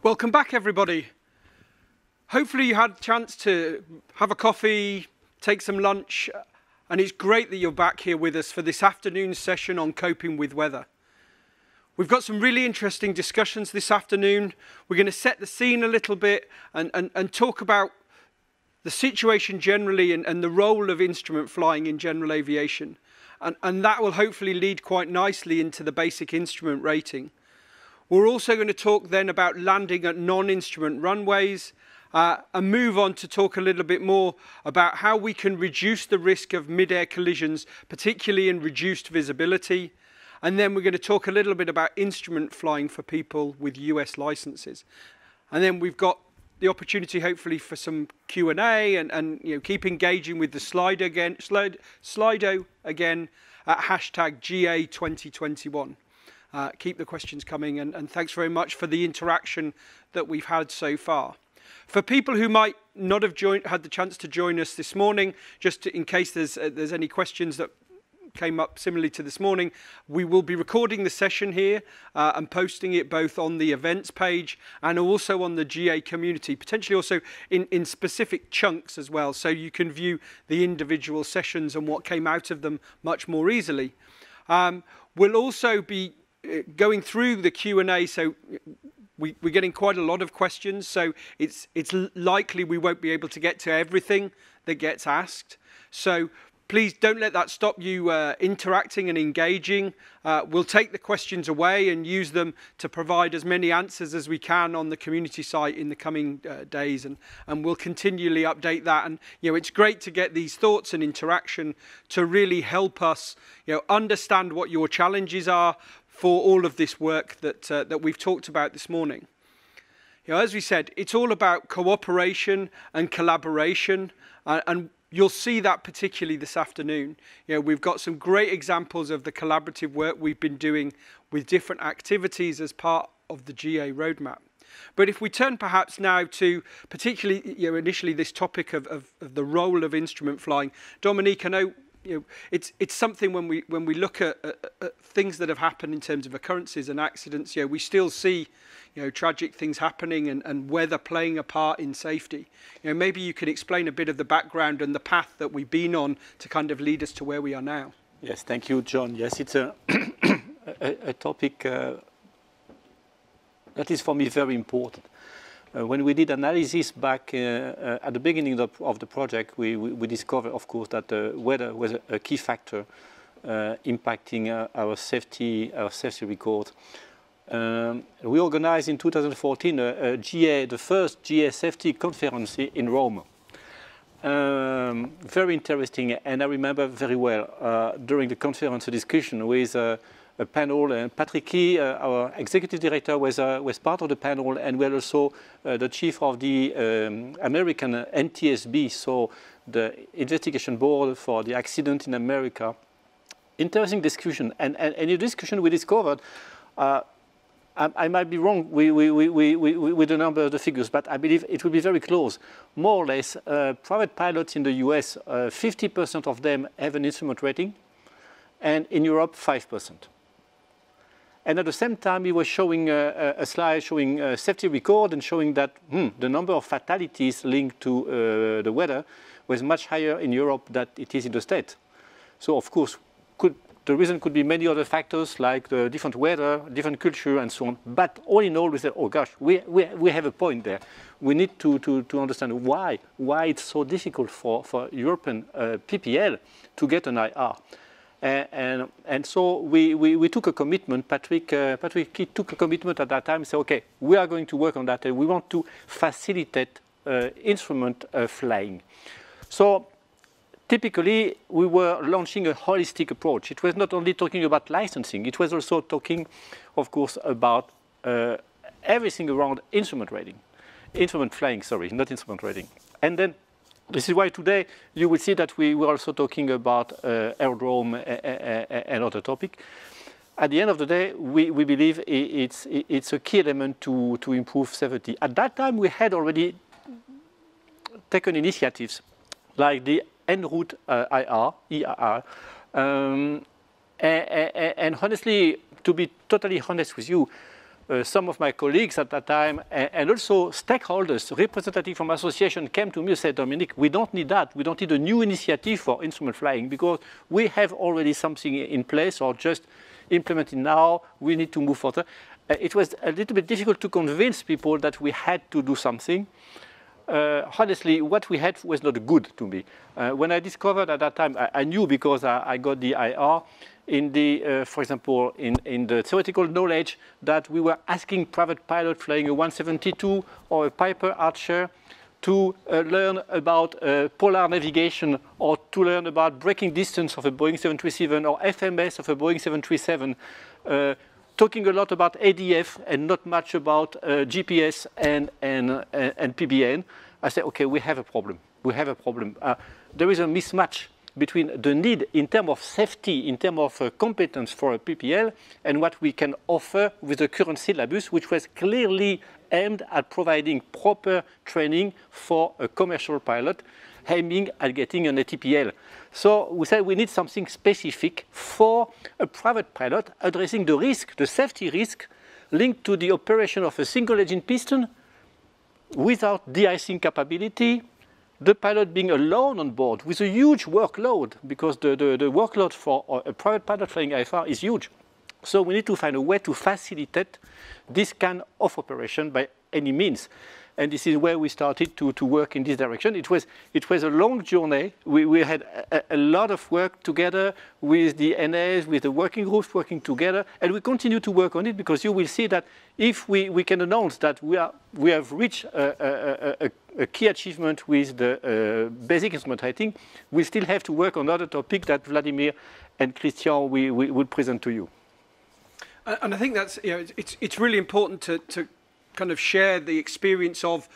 Welcome back, everybody. Hopefully you had a chance to have a coffee, take some lunch, and it's great that you're back here with us for this afternoon's session on coping with weather. We've got some really interesting discussions this afternoon. We're going to set the scene a little bit and talk about the situation generally and the role of instrument flying in general aviation. And that will hopefully lead quite nicely into the basic instrument rating. We're also going to talk then about landing at non-instrument runways and move on to talk a little bit more about how we can reduce the risk of mid-air collisions, particularly in reduced visibility. And then we're going to talk a little bit about instrument flying for people with US licenses. And then we've got the opportunity hopefully for some Q&A and keep engaging with the Slido again at hashtag GA2021. Keep the questions coming and thanks very much for the interaction that we've had so far. For people who might not have had the chance to join us this morning, just in case there's any questions that came up similarly to this morning, we will be recording the session here and posting it both on the events page and also on the GA community, potentially also in specific chunks as well, so you can view the individual sessions and what came out of them much more easily. We'll also be going through the Q&A, so we're getting quite a lot of questions, so it's likely we won't be able to get to everything that gets asked. So please don't let that stop you interacting and engaging. We'll take the questions away and use them to provide as many answers as we can on the community site in the coming days, and we'll continually update that. And it's great to get these thoughts and interaction to really help us understand what your challenges are for all of this work that we've talked about this morning. As we said, it's all about cooperation and collaboration, and you'll see that particularly this afternoon. We've got some great examples of the collaborative work we've been doing with different activities as part of the GA roadmap. But if we turn perhaps now to particularly, initially this topic of the role of instrument flying, Dominique, I know it's something when we look at things that have happened in terms of occurrences and accidents, we still see tragic things happening and weather playing a part in safety. Maybe you could explain a bit of the background and the path that we've been on to kind of lead us to where we are now. Yes, thank you, John. Yes, it's a topic that is for me very important. When we did analysis back at the beginning of the project, we discovered, of course, that weather was a key factor impacting our safety record. We organized in 2014 the first GA safety conference in Rome. Very interesting, and I remember very well during the conference a discussion with a panel, and Patrick Key, our executive director, was part of the panel, and we had also the chief of the American NTSB, so the investigation board for the accident in America. Interesting discussion, and in the discussion we discovered, I might be wrong with the number of the figures, but I believe it will be very close. More or less, private pilots in the US, 50% of them have an instrument rating, and in Europe, 5%. And at the same time, he was showing a slide showing a safety record and showing that the number of fatalities linked to the weather was much higher in Europe than it is in the States. So, of course, the reason could be many other factors like the different weather, different culture, and so on. But all in all, we said, oh gosh, we have a point there. We need to understand why it's so difficult for European PPL to get an IR. And so we took a commitment. Patrick took a commitment at that time and said, okay, we are going to work on that, and we want to facilitate instrument flying. So typically, we were launching a holistic approach. It was not only talking about licensing, it was also talking, of course, about everything around instrument flying, sorry, not instrument rating. And then this is why today you will see that we were also talking about aerodrome and other topic. At the end of the day, we believe it's a key element to improve safety. At that time, we had already taken initiatives like the en route EIR. And honestly, to be totally honest with you, some of my colleagues at that time, and also stakeholders, representatives from association came to me and said, Dominique, we don't need that. We don't need a new initiative for instrument flying because we have already something in place or just implementing now. We need to move further. It was a little bit difficult to convince people that we had to do something. Honestly, what we had was not good to me. When I discovered at that time, I knew because I got the IR, in the, for example, in the theoretical knowledge that we were asking private pilots flying a 172 or a Piper Archer to learn about polar navigation or to learn about braking distance of a Boeing 737 or FMS of a Boeing 737, talking a lot about ADF and not much about GPS and PBN. I said, okay, we have a problem. We have a problem. There is a mismatch between the need in terms of safety, in terms of competence for a PPL, and what we can offer with the current syllabus, which was clearly aimed at providing proper training for a commercial pilot, aiming at getting an ATPL. So we said we need something specific for a private pilot addressing the risk, the safety risk, linked to the operation of a single engine piston without de-icing capability, the pilot being alone on board with a huge workload, because the workload for a private pilot flying IFR is huge. So we need to find a way to facilitate this kind of operation by any means. And this is where we started to work in this direction. It was a long journey. We had a lot of work together with the NAs, with the working groups working together, and we continue to work on it because you will see that if we can announce that we have reached a key achievement with the basic instrument rating, we still have to work on other topics that Vladimir and Christian will present to you. And I think that's, it's really important to kind of share the experience of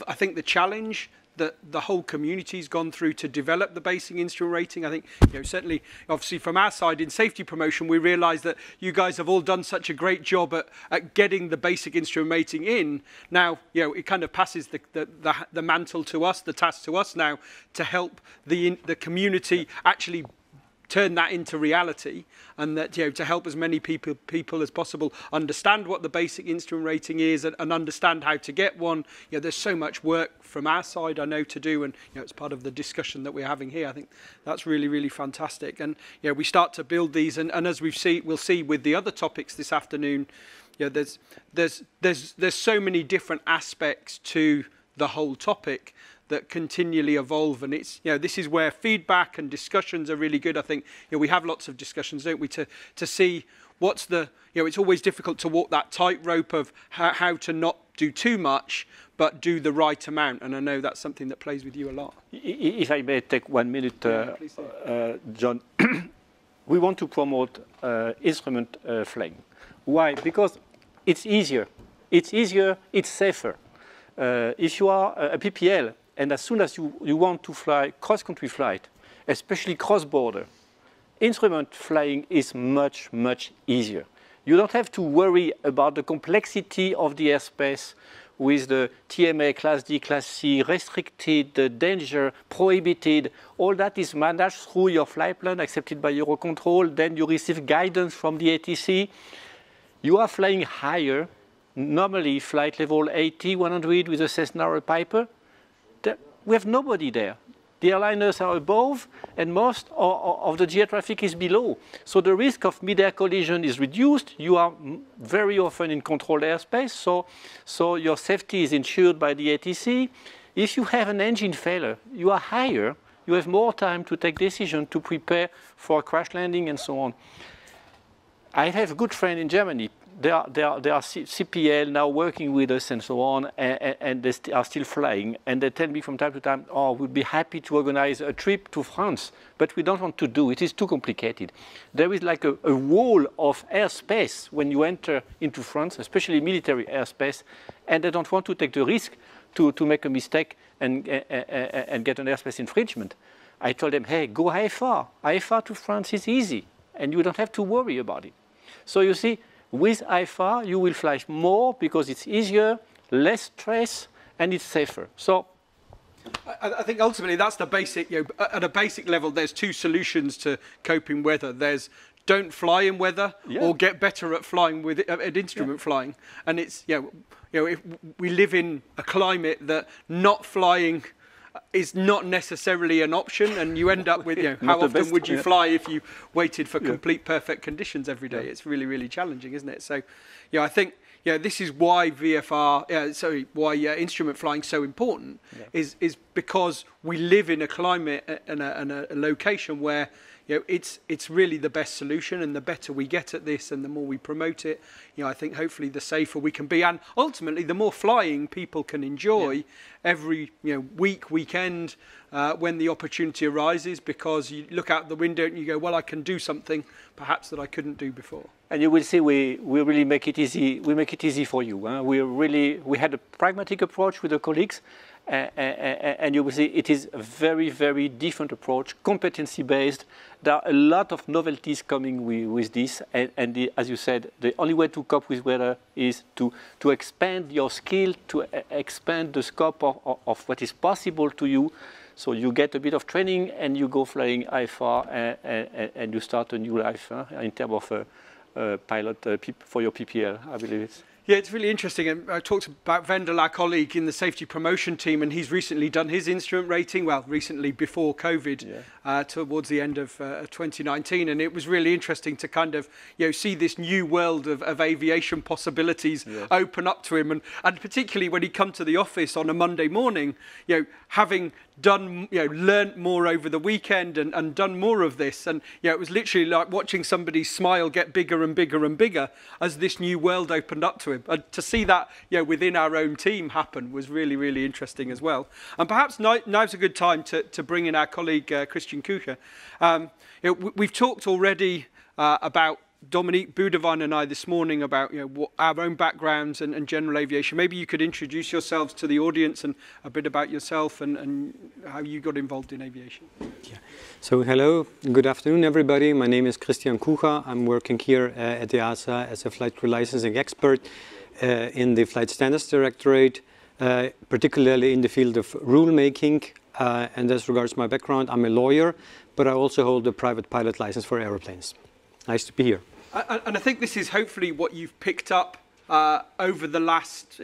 I think the challenge that the whole community's gone through to develop the basic instrument rating. I think, certainly, obviously from our side in safety promotion, we realise that you guys have all done such a great job at getting the basic instrument rating in. Now, it kind of passes the mantle to us, the task to us now, to help the community actually turn that into reality, and that to help as many people as possible understand what the basic instrument rating is and understand how to get one. There's so much work from our side, I know, to do, and it's part of the discussion that we're having here. I think that's really, really fantastic. And we start to build these, and as we'll see with the other topics this afternoon, there's so many different aspects to the whole topic that continually evolve, and it's this is where feedback and discussions are really good. I think we have lots of discussions, don't we, to see what's the it's always difficult to walk that tightrope of how to not do too much but do the right amount, and I know that's something that plays with you a lot. If I may take 1 minute, John. We want to promote instrument flying. Why? Because it's easier. It's safer. If you are a PPL, and as soon as you want to fly cross-country flight, especially cross-border, instrument flying is much, much easier. You don't have to worry about the complexity of the airspace with the TMA, Class D, Class C, restricted, danger, prohibited. All that is managed through your flight plan accepted by Eurocontrol. Then you receive guidance from the ATC. You are flying higher, normally flight level 80, 100 with a Cessna or a Piper. We have nobody there. The airliners are above, and most of the GA traffic is below. So the risk of mid-air collision is reduced. You are very often in controlled airspace, so your safety is ensured by the ATC. If you have an engine failure, you are higher. You have more time to take decisions, to prepare for a crash landing, and so on. I have a good friend in Germany. They are CPL now working with us and so on, and they are still flying. And they tell me from time to time, oh, we'd be happy to organize a trip to France, but we don't want to do it. It is too complicated. There is like a wall of airspace when you enter into France, especially military airspace, and they don't want to take the risk to make a mistake and get an airspace infringement. I told them, hey, go IFR. IFR to France is easy, and you don't have to worry about it. So you see, with IFR, you will fly more because it's easier, less stress, and it's safer. So, I think ultimately that's the basic. At a basic level, there's two solutions to coping weather. There's don't fly in weather or get better at flying with at instrument flying. And it's if we live in a climate that not flying is not necessarily an option, and you end up with how often would you fly if you waited for complete perfect conditions every day? It's really, really challenging, isn't it? So I think this is why why instrument flying is so important, is because we live in a climate and a location where it's really the best solution, and the better we get at this and the more we promote it, I think hopefully the safer we can be, and ultimately the more flying people can enjoy every weekend when the opportunity arises, because you look out the window and you go, well, I can do something perhaps that I couldn't do before. And you will see we really make it easy. We make it easy for you. We had a pragmatic approach with the colleagues. And you will see it is a very, very different approach, competency-based. There are a lot of novelties coming with this. And as you said, the only way to cope with weather is to expand your skill, to expand the scope of what is possible to you. So you get a bit of training and you go flying IFR and you start a new life in terms of pilot for your PPL, I believe it's. Yeah, it's really interesting. And I talked about Vendel, our colleague in the safety promotion team, and he's recently done his instrument rating, well, recently before COVID, towards the end of 2019. And it was really interesting to kind of, see this new world of aviation possibilities open up to him. And particularly when he come to the office on a Monday morning, having done, learnt more over the weekend and done more of this. And, it was literally like watching somebody's smile get bigger and bigger and bigger as this new world opened up to him. And to see that, within our own team happen was really, really interesting as well. And perhaps now's a good time to bring in our colleague, Christian Kucher. We've talked already about Dominique Boudevin and I this morning about what our own backgrounds and general aviation. Maybe you could introduce yourselves to the audience and a bit about yourself and how you got involved in aviation. Yeah. So hello, good afternoon everybody. My name is Christian Kucher. I'm working here at EASA as a flight crew licensing expert in the Flight Standards Directorate, particularly in the field of rulemaking. And as regards my background, I'm a lawyer, but I also hold a private pilot license for aeroplanes. Nice to be here. And I think this is hopefully what you've picked up over the last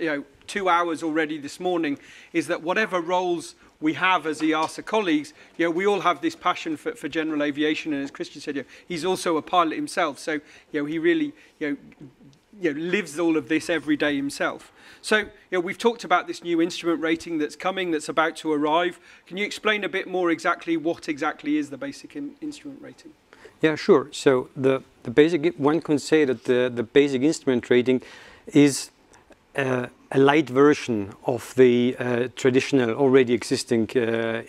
2 hours already this morning, is that whatever roles we have as EASA colleagues, we all have this passion for general aviation, and as Christian said, he's also a pilot himself, so he really lives all of this every day himself. So we've talked about this new instrument rating that's coming, that's about to arrive. Can you explain a bit more exactly what exactly is the basic instrument rating? Yeah, sure. So the basic, one can say that the basic instrument rating is a light version of the traditional, already existing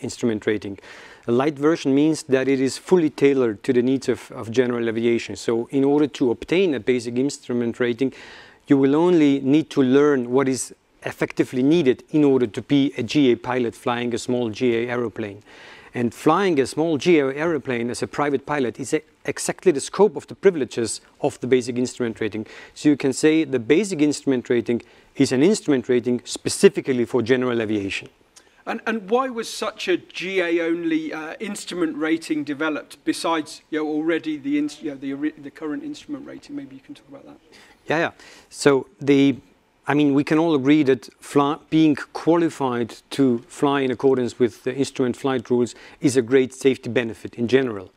instrument rating. A light version means that it is fully tailored to the needs of general aviation. So in order to obtain a basic instrument rating, you will only need to learn what is effectively needed in order to be a GA pilot flying a small GA aeroplane. And flying a small GA aeroplane as a private pilot is exactly the scope of the privileges of the basic instrument rating. So you can say the basic instrument rating is an instrument rating specifically for general aviation. And why was such a GA-only instrument rating developed, besides already the current instrument rating? Maybe you can talk about that. Yeah. So we can all agree that being qualified to fly in accordance with the instrument flight rules is a great safety benefit in general.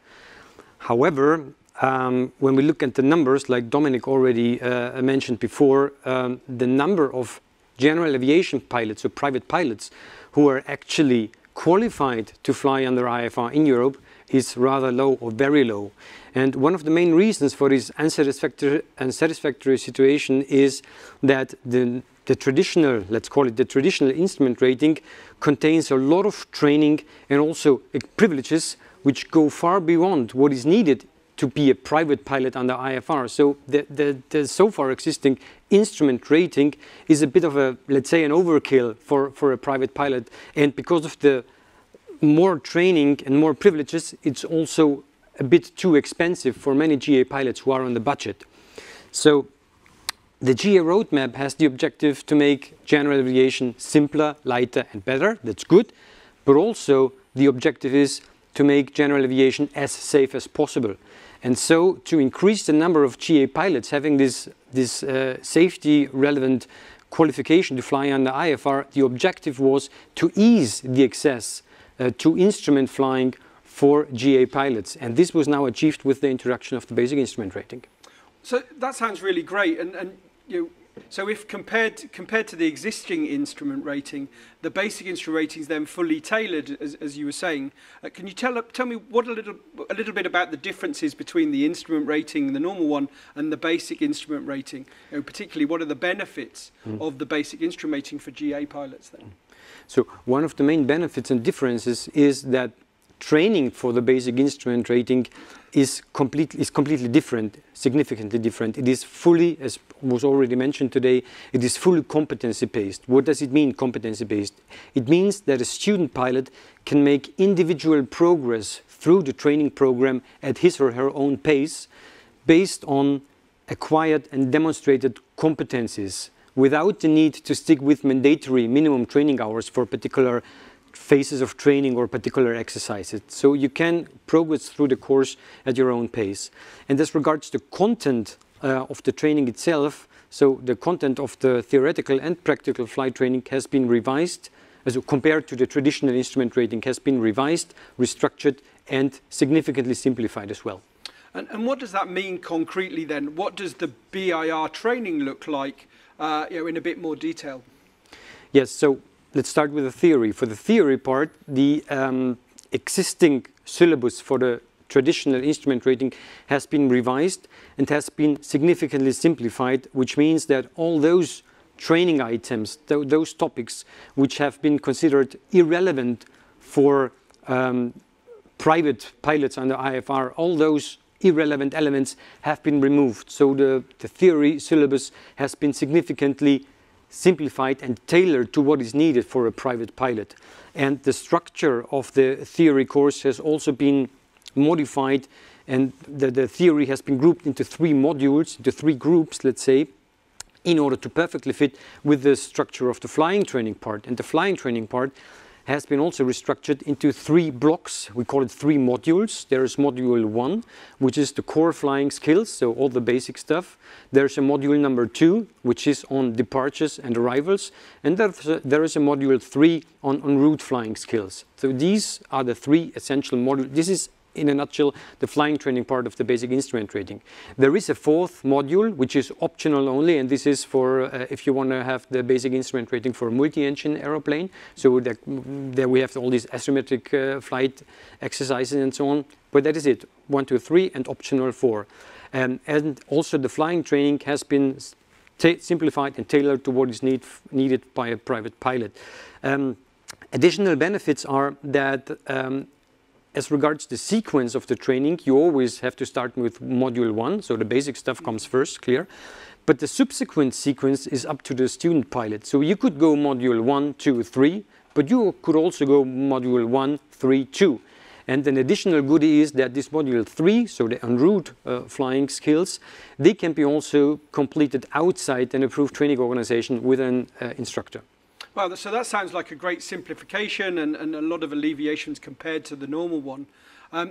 However, when we look at the numbers, like Dominic already mentioned before, the number of general aviation pilots or private pilots who are actually qualified to fly under IFR in Europe is rather low or very low. And one of the main reasons for this unsatisfactory situation is that the traditional, let's call it the traditional instrument rating, contains a lot of training and also privileges which go far beyond what is needed to be a private pilot under IFR. So the so far existing instrument rating is a bit of a, let's say, an overkill for a private pilot. And because of the more training and more privileges, it's also a bit too expensive for many GA pilots who are on the budget. So the GA roadmap has the objective to make general aviation simpler, lighter and better. That's good. But also the objective is to make general aviation as safe as possible. And so to increase the number of GA pilots having this safety relevant qualification to fly under IFR, the objective was to ease the access to instrument flying for GA pilots. And this was now achieved with the introduction of the basic instrument rating. So that sounds really great. And you know, so if compared to the existing instrument rating, the basic instrument rating is then fully tailored, as you were saying. Can you tell me what a little bit about the differences between the instrument rating, the normal one, and the basic instrument rating? You know, particularly, what are the benefits of the basic instrument rating for GA pilots then? So one of the main benefits and differences is that training for the basic instrument rating is completely different, significantly different. It is fully, as was already mentioned today, it is fully competency-based. What does it mean, competency-based? It means that a student pilot can make individual progress through the training program at his or her own pace based on acquired and demonstrated competencies without the need to stick with mandatory minimum training hours for particular phases of training or particular exercises. So you can progress through the course at your own pace. And as regards the content of the training itself, so the content of the theoretical and practical flight training has been revised, as compared to the traditional instrument rating, has been revised, restructured, and significantly simplified as well. And what does that mean concretely then? What does the BIR training look like in a bit more detail? Yes, so let's start with the theory. For the theory part, the existing syllabus for the traditional instrument rating has been revised and has been significantly simplified, which means that all those training items, those topics which have been considered irrelevant for private pilots under IFR, all those irrelevant elements have been removed. So the theory syllabus has been significantly simplified and tailored to what is needed for a private pilot. And the structure of the theory course has also been modified, and the theory has been grouped into 3 modules, into 3 groups, let's say, in order to perfectly fit with the structure of the flying training part. And the flying training part has been also restructured into 3 blocks. We call it 3 modules. There is module 1, which is the core flying skills, so all the basic stuff. There's a module number 2, which is on departures and arrivals. And there is a module 3 on route flying skills. So these are the 3 essential modules. This is, in a nutshell, the flying training part of the basic instrument rating. There is a 4th module, which is optional only, and this is for if you want to have the basic instrument rating for a multi-engine aeroplane. So there we have all these asymmetric flight exercises and so on. But that is it, 1, 2, 3, and optional 4. And also the flying training has been simplified and tailored to what is needed by a private pilot. Additional benefits are that as regards the sequence of the training, you always have to start with module 1, so the basic stuff comes first, clear. But the subsequent sequence is up to the student pilot. So you could go module 1, 2, 3, but you could also go module 1, 3, 2. And an additional goodie is that this module 3, so the en route flying skills, they can be also completed outside an approved training organization with an instructor. Well, so that sounds like a great simplification and a lot of alleviations compared to the normal one.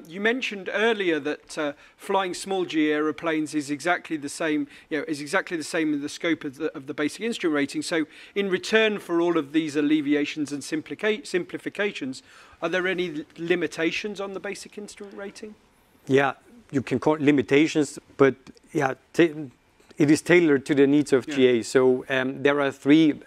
You mentioned earlier that flying small GA aeroplanes is exactly the same, in the scope of the basic instrument rating. So, in return for all of these alleviations and simplifications, are there any limitations on the basic instrument rating? Yeah, you can call it limitations, but yeah, it is tailored to the needs of GA. So there are 3.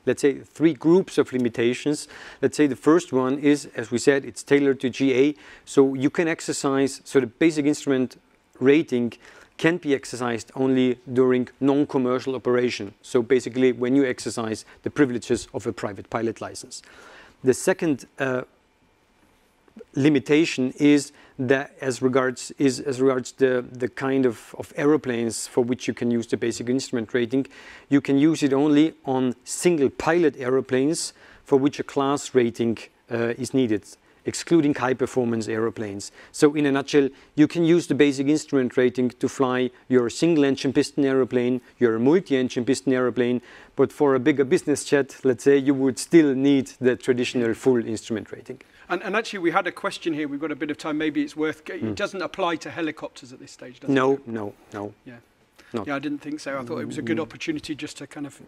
Let's say 3 groups of limitations. Let's say the first one is, as we said, it's tailored to GA. So you can exercise, so the basic instrument rating can be exercised only during non-commercial operation. So basically when you exercise the privileges of a private pilot license. The second limitation is that as regards the kind of aeroplanes for which you can use the basic instrument rating, you can use it only on single pilot aeroplanes for which a class rating is needed, excluding high performance aeroplanes. So in a nutshell, you can use the basic instrument rating to fly your single engine piston aeroplane, your multi-engine piston aeroplane, but for a bigger business jet, let's say, you would still need the traditional full instrument rating. And actually, we had a question here. We've got a bit of time. Maybe it's worth. It doesn't apply to helicopters at this stage, does it? No. Yeah. Not. Yeah, I didn't think so. I thought it was a good opportunity just to kind of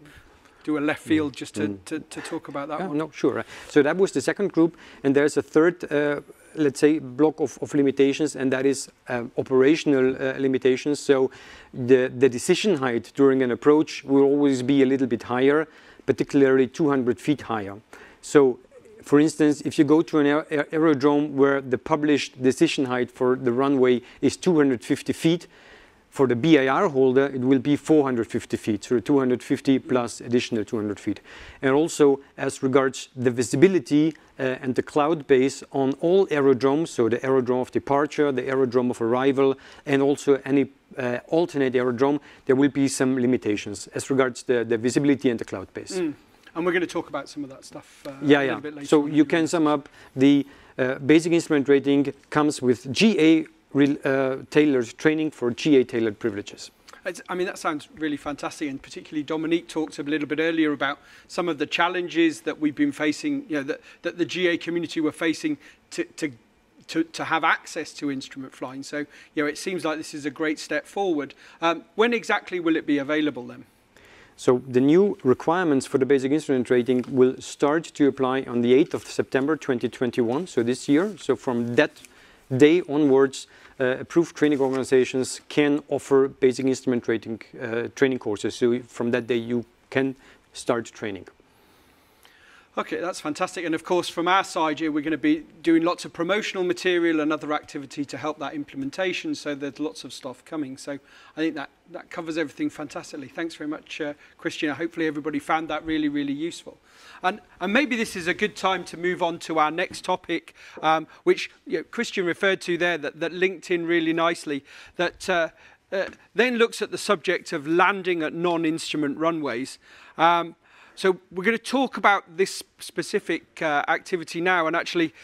do a left field, just to talk about that one. No, sure. So that was the second group, and there's a third, let's say, block of limitations, and that is operational limitations. So the decision height during an approach will always be a little bit higher, particularly 200 feet higher. So, for instance, if you go to an aerodrome where the published decision height for the runway is 250 feet, for the BIR holder, it will be 450 feet, so 250 plus additional 200 feet. And also, as regards the visibility and the cloud base on all aerodromes, so the aerodrome of departure, the aerodrome of arrival, and also any alternate aerodrome, there will be some limitations as regards the visibility and the cloud base. And we're going to talk about some of that stuff a little bit later. So you can sum up the basic instrument rating comes with GA tailored training for GA tailored privileges. I mean, that sounds really fantastic, and particularly Dominique talked a little bit earlier about some of the challenges that we've been facing, that the GA community were facing to have access to instrument flying. So, it seems like this is a great step forward. When exactly will it be available then? So the new requirements for the basic instrument rating will start to apply on the 8th of September 2021, so this year. So from that day onwards, approved training organizations can offer basic instrument rating training courses. So from that day, you can start training. Okay, that's fantastic. And of course, from our side here, we're going to be doing lots of promotional material and other activity to help that implementation. So there's lots of stuff coming. So I think that covers everything fantastically. Thanks very much, Christian. Hopefully everybody found that really, really useful. And maybe this is a good time to move on to our next topic, which Christian referred to there, that linked in really nicely, that then looks at the subject of landing at non-instrument runways. So we're going to talk about this specific activity now, and actually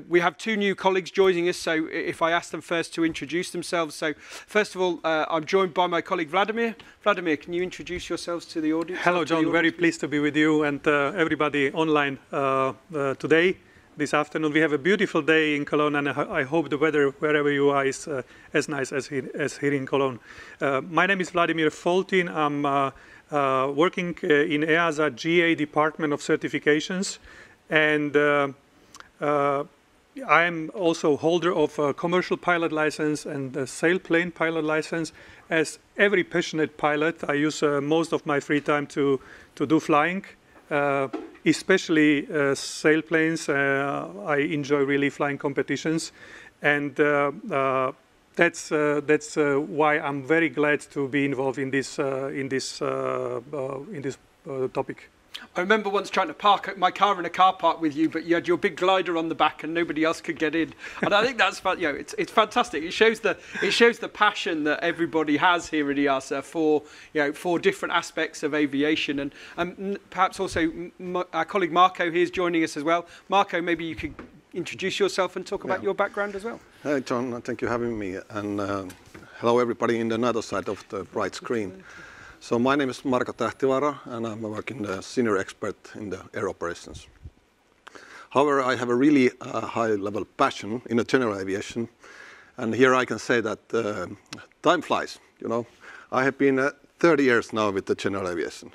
we have two new colleagues joining us, so if I ask them first to introduce themselves. So first of all, I'm joined by my colleague Vladimir. Vladimir, can you introduce yourselves to the audience? Hello John, very pleased to be with you and everybody online today, this afternoon. We have a beautiful day in Cologne, and I hope the weather wherever you are is as nice as here in Cologne. My name is Vladimir Foltin. I'm working in EASA GA Department of Certifications, and I am also holder of a commercial pilot license and a sailplane pilot license. As every passionate pilot, I use most of my free time to do flying, especially sailplanes. I enjoy really flying competitions, and that's why I'm very glad to be involved in this topic. I remember once trying to park my car in a car park with you, but you had your big glider on the back and nobody else could get in. And I think that's it's fantastic. It shows the passion that everybody has here at EASA for different aspects of aviation, and perhaps also our colleague Marco here is joining us as well. Marco, maybe you could introduce yourself and talk about your background as well. Hi, John. Thank you for having me. And hello, everybody in the other side of the bright screen. So my name is Marko Tähtivaara, and I'm working as senior expert in the air operations. However, I have a really high-level passion in the general aviation. And here I can say that time flies, I have been 30 years now with the general aviation,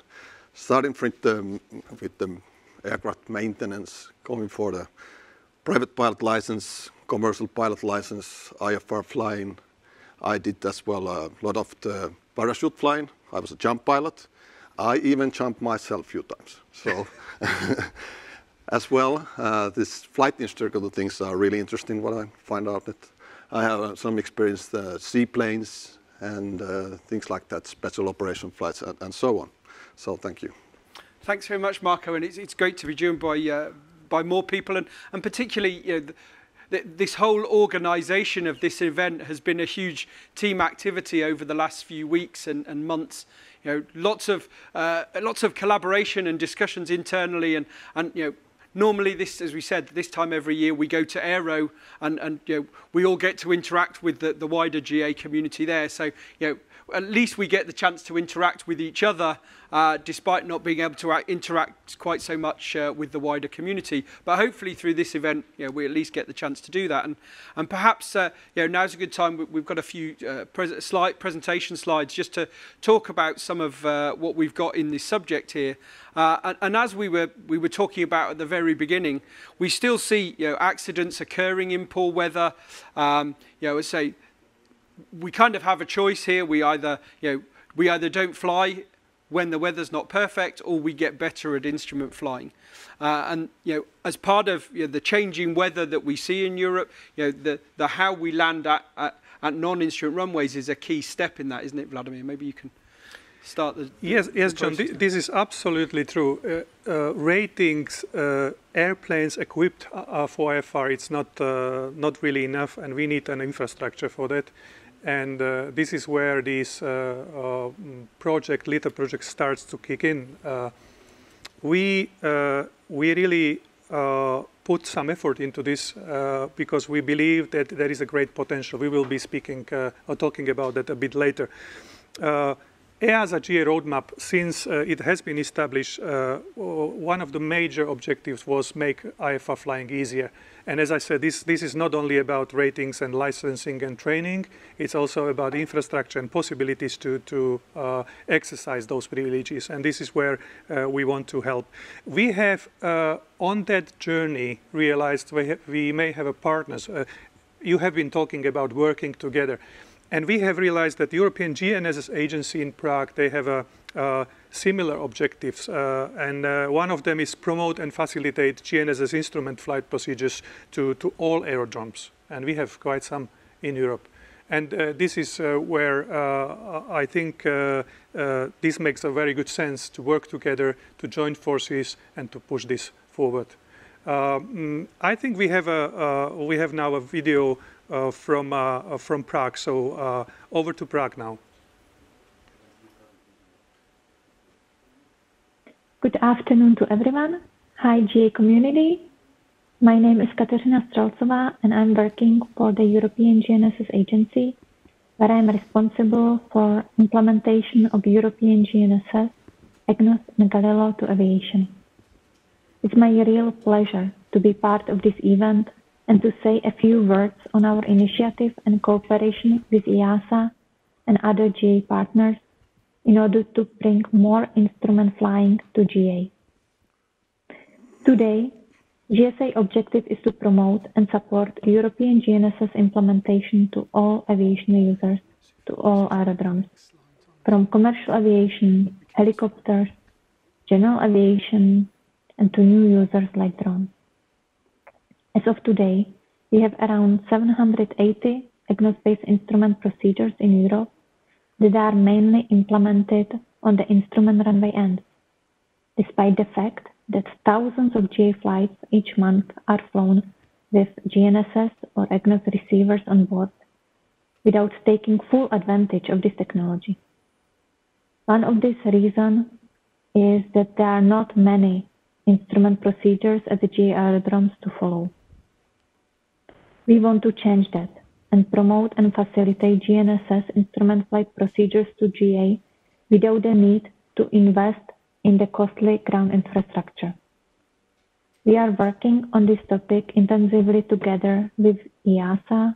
starting with the aircraft maintenance, going for the private pilot license, commercial pilot license, IFR flying. I did as well a lot of the parachute flying. I was a jump pilot. I even jumped myself a few times. So as well, this flight instructor things are really interesting. What I find out that I have some experience seaplanes and things like that, special operation flights and so on. So thank you. Thanks very much, Marco. And it's great to be joined by more people, and particularly this whole organisation of this event has been a huge team activity over the last few weeks and months. Lots of collaboration and discussions internally, and normally this, as we said, this time every year we go to Aero, and we all get to interact with the wider GA community there. So at least we get the chance to interact with each other despite not being able to interact quite so much with the wider community. But hopefully through this event, we at least get the chance to do that. And perhaps now's a good time. We've got a few presentation slides just to talk about some of what we've got in this subject here. And as we were talking about at the very beginning, we still see accidents occurring in poor weather. I say we kind of have a choice here. We either don't fly when the weather's not perfect, or we get better at instrument flying. And as part of the changing weather that we see in Europe, the how we land at non-instrument runways is a key step in that, isn't it, Vladimir? Maybe you can start the Yes, John. This is absolutely true. Ratings, airplanes equipped for IFR, it's not really enough, and we need an infrastructure for that. And this is where this LITTLE project starts to kick in. We really put some effort into this because we believe that there is a great potential. We will be speaking or talking about that a bit later. EASA GA roadmap, since it has been established, one of the major objectives was make IFR flying easier. And as I said, this is not only about ratings and licensing and training, it's also about infrastructure and possibilities to exercise those privileges. And this is where we want to help. We have, on that journey, realized we may have a partners. You have been talking about working together. And we have realized that the European GNSS agency in Prague, they have similar objectives. And one of them is promote and facilitate GNSS instrument flight procedures to all aerodromes. And we have quite some in Europe. And this is where I think this makes a very good sense to work together, to join forces, and to push this forward. I think we have now a video from Prague. So over to Prague now. Good afternoon to everyone. Hi, GA community. My name is Kateřina Strelcová, and I'm working for the European GNSS Agency, where I'm responsible for implementation of European GNSS, EGNOS, and Galileo to aviation. It's my real pleasure to be part of this event and to say a few words on our initiative and cooperation with EASA and other GA partners in order to bring more instrument flying to GA. Today, GSA objective is to promote and support European GNSS implementation to all aviation users, to all aerodromes, from commercial aviation, helicopters, general aviation, and to new users like drones. As of today, we have around 780 EGNOS-based instrument procedures in Europe that are mainly implemented on the instrument runway ends, despite the fact that thousands of GA flights each month are flown with GNSS or EGNOS receivers on board without taking full advantage of this technology. One of these reasons is that there are not many instrument procedures at the GA aerodromes to follow. We want to change that and promote and facilitate GNSS instrument flight procedures to GA without the need to invest in the costly ground infrastructure. We are working on this topic intensively together with EASA,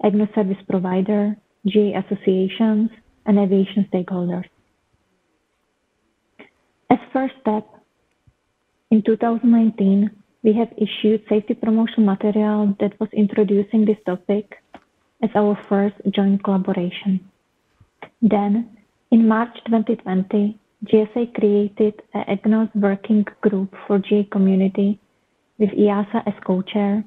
EGNOS service provider, GA associations, and aviation stakeholders. As first step, in 2019, we have issued safety promotion material that was introducing this topic as our first joint collaboration. Then, in March 2020, GSA created an EGNOS working group for GA community with EASA as co-chair,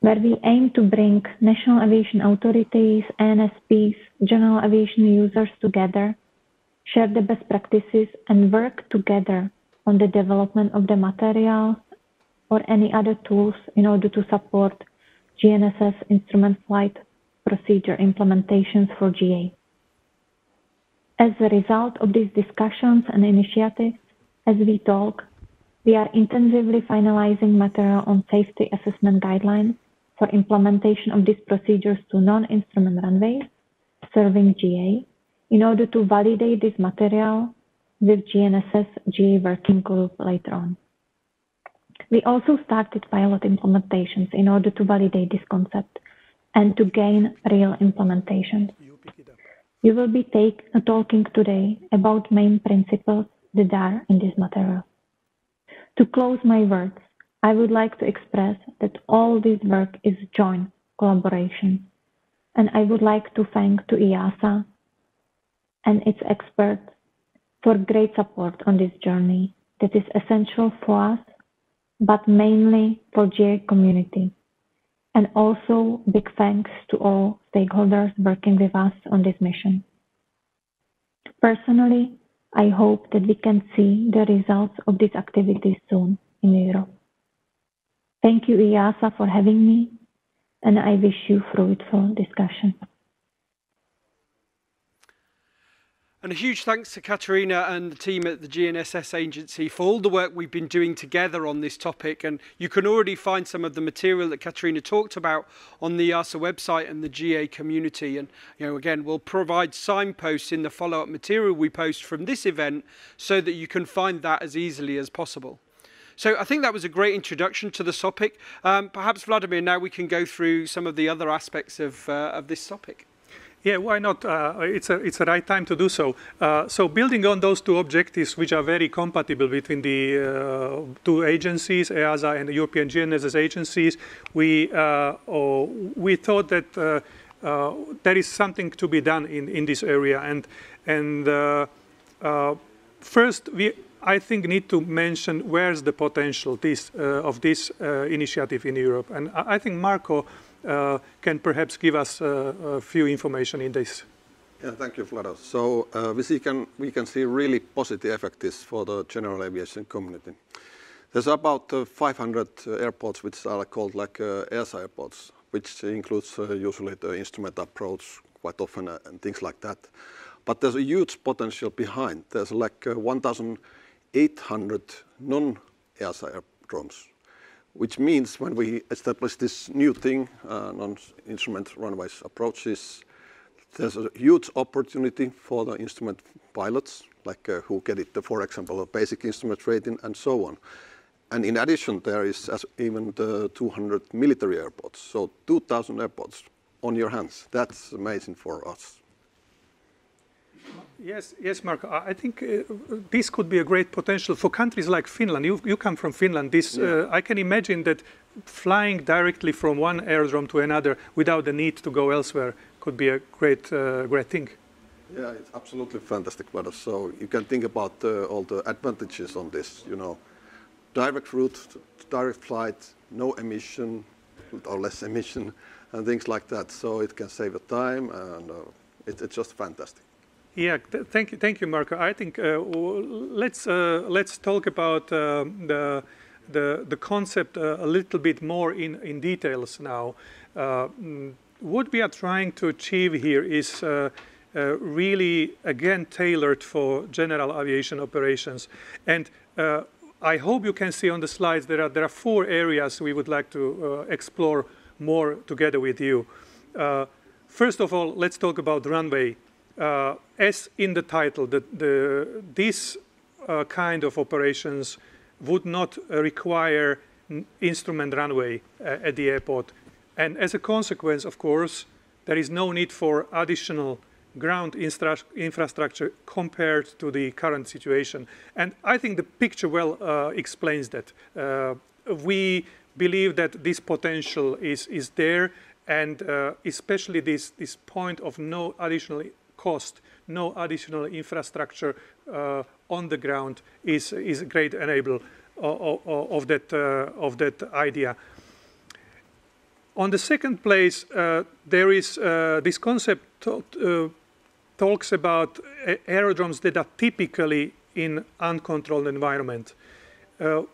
where we aim to bring national aviation authorities, ANSPs, general aviation users together, share the best practices, and work together on the development of the materials or any other tools in order to support GNSS instrument flight procedure implementations for GA. As a result of these discussions and initiatives, as we talk, we are intensively finalizing material on safety assessment guidelines for implementation of these procedures to non-instrument runways serving GA in order to validate this material with GNSS GA working group later on. We also started pilot implementations in order to validate this concept and to gain real implementations. We will be talking today about main principles that are in this material. To close my words, I would like to express that all this work is joint collaboration, and I would like to thank to EASA and its experts for great support on this journey that is essential for us, but mainly for GA community. And also big thanks to all stakeholders working with us on this mission. Personally, I hope that we can see the results of these activities soon in Europe. Thank you, EASA, for having me, and I wish you fruitful discussion. And a huge thanks to Katarina and the team at the GNSS agency for all the work we've been doing together on this topic. And you can already find some of the material that Katarina talked about on the EASA website and the GA community. And again, we'll provide signposts in the follow-up material we post from this event so that you can find that as easily as possible. So I think that was a great introduction to the topic. Perhaps, Vladimir, now we can go through some of the other aspects of this topic. Yeah, why not? It's a right time to do so. So building on those two objectives, which are very compatible between the two agencies, EASA and the European GNSS agencies, we thought that there is something to be done in this area. And first, I think need to mention where's the potential of this initiative in Europe. And I think Marco can perhaps give us a few information in this. Yeah, thank you, Vlado. So we can see really positive effects for the general aviation community. There's about 500 airports which are called like EASA airports, which includes usually the instrument approach quite often and things like that. But there's a huge potential behind. There's like 1,800 non-EASA aerodromes, which means when we establish this new thing, non-instrument runways approaches, there's a huge opportunity for the instrument pilots, like who get it, for example, a basic instrument rating and so on. And in addition, there is even the 200 military airports, so 2,000 airports on your hands. That's amazing for us. Yes, Marco. I think this could be a great potential for countries like Finland. You come from Finland. I can imagine that flying directly from one aerodrome to another without the need to go elsewhere could be a great thing. Yeah, it's absolutely fantastic. So you can think about all the advantages on this. Direct route, direct flight, no emission or less emission, and things like that. So it can save time, and it's just fantastic. Yeah, thank you, Marco. I think let's talk about the concept a little bit more in details now. What we are trying to achieve here is really again tailored for general aviation operations, and I hope you can see on the slides there are 4 areas we would like to explore more together with you. First of all, let's talk about runway. As in the title, this kind of operations would not require instrument runway at the airport. And as a consequence, of course, there is no need for additional ground infrastructure compared to the current situation. And I think the picture well explains that. We believe that this potential is there, and especially this point of no additional cost, no additional infrastructure on the ground is a great enabler of that idea. On the second place, there is this concept talks about aerodromes that are typically in uncontrolled environment.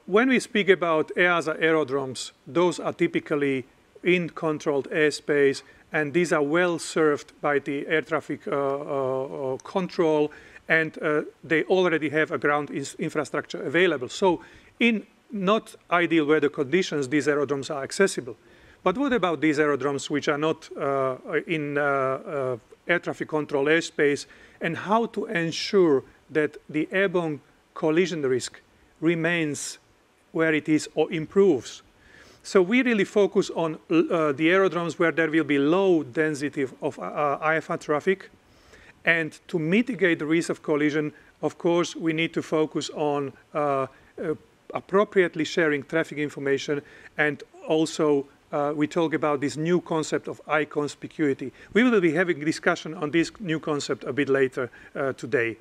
When we speak about EASA aerodromes, those are typically in controlled airspace, and these are well served by the air traffic control, and they already have a ground infrastructure available. So in not ideal weather conditions, these aerodromes are accessible. But what about these aerodromes which are not in air traffic control airspace, and how to ensure that the airborne collision risk remains where it is or improves. So we really focus on the aerodromes where there will be low density of IFR traffic. And to mitigate the risk of collision, of course, we need to focus on appropriately sharing traffic information, and also we talk about this new concept of eye conspicuity. We will be having a discussion on this new concept a bit later today.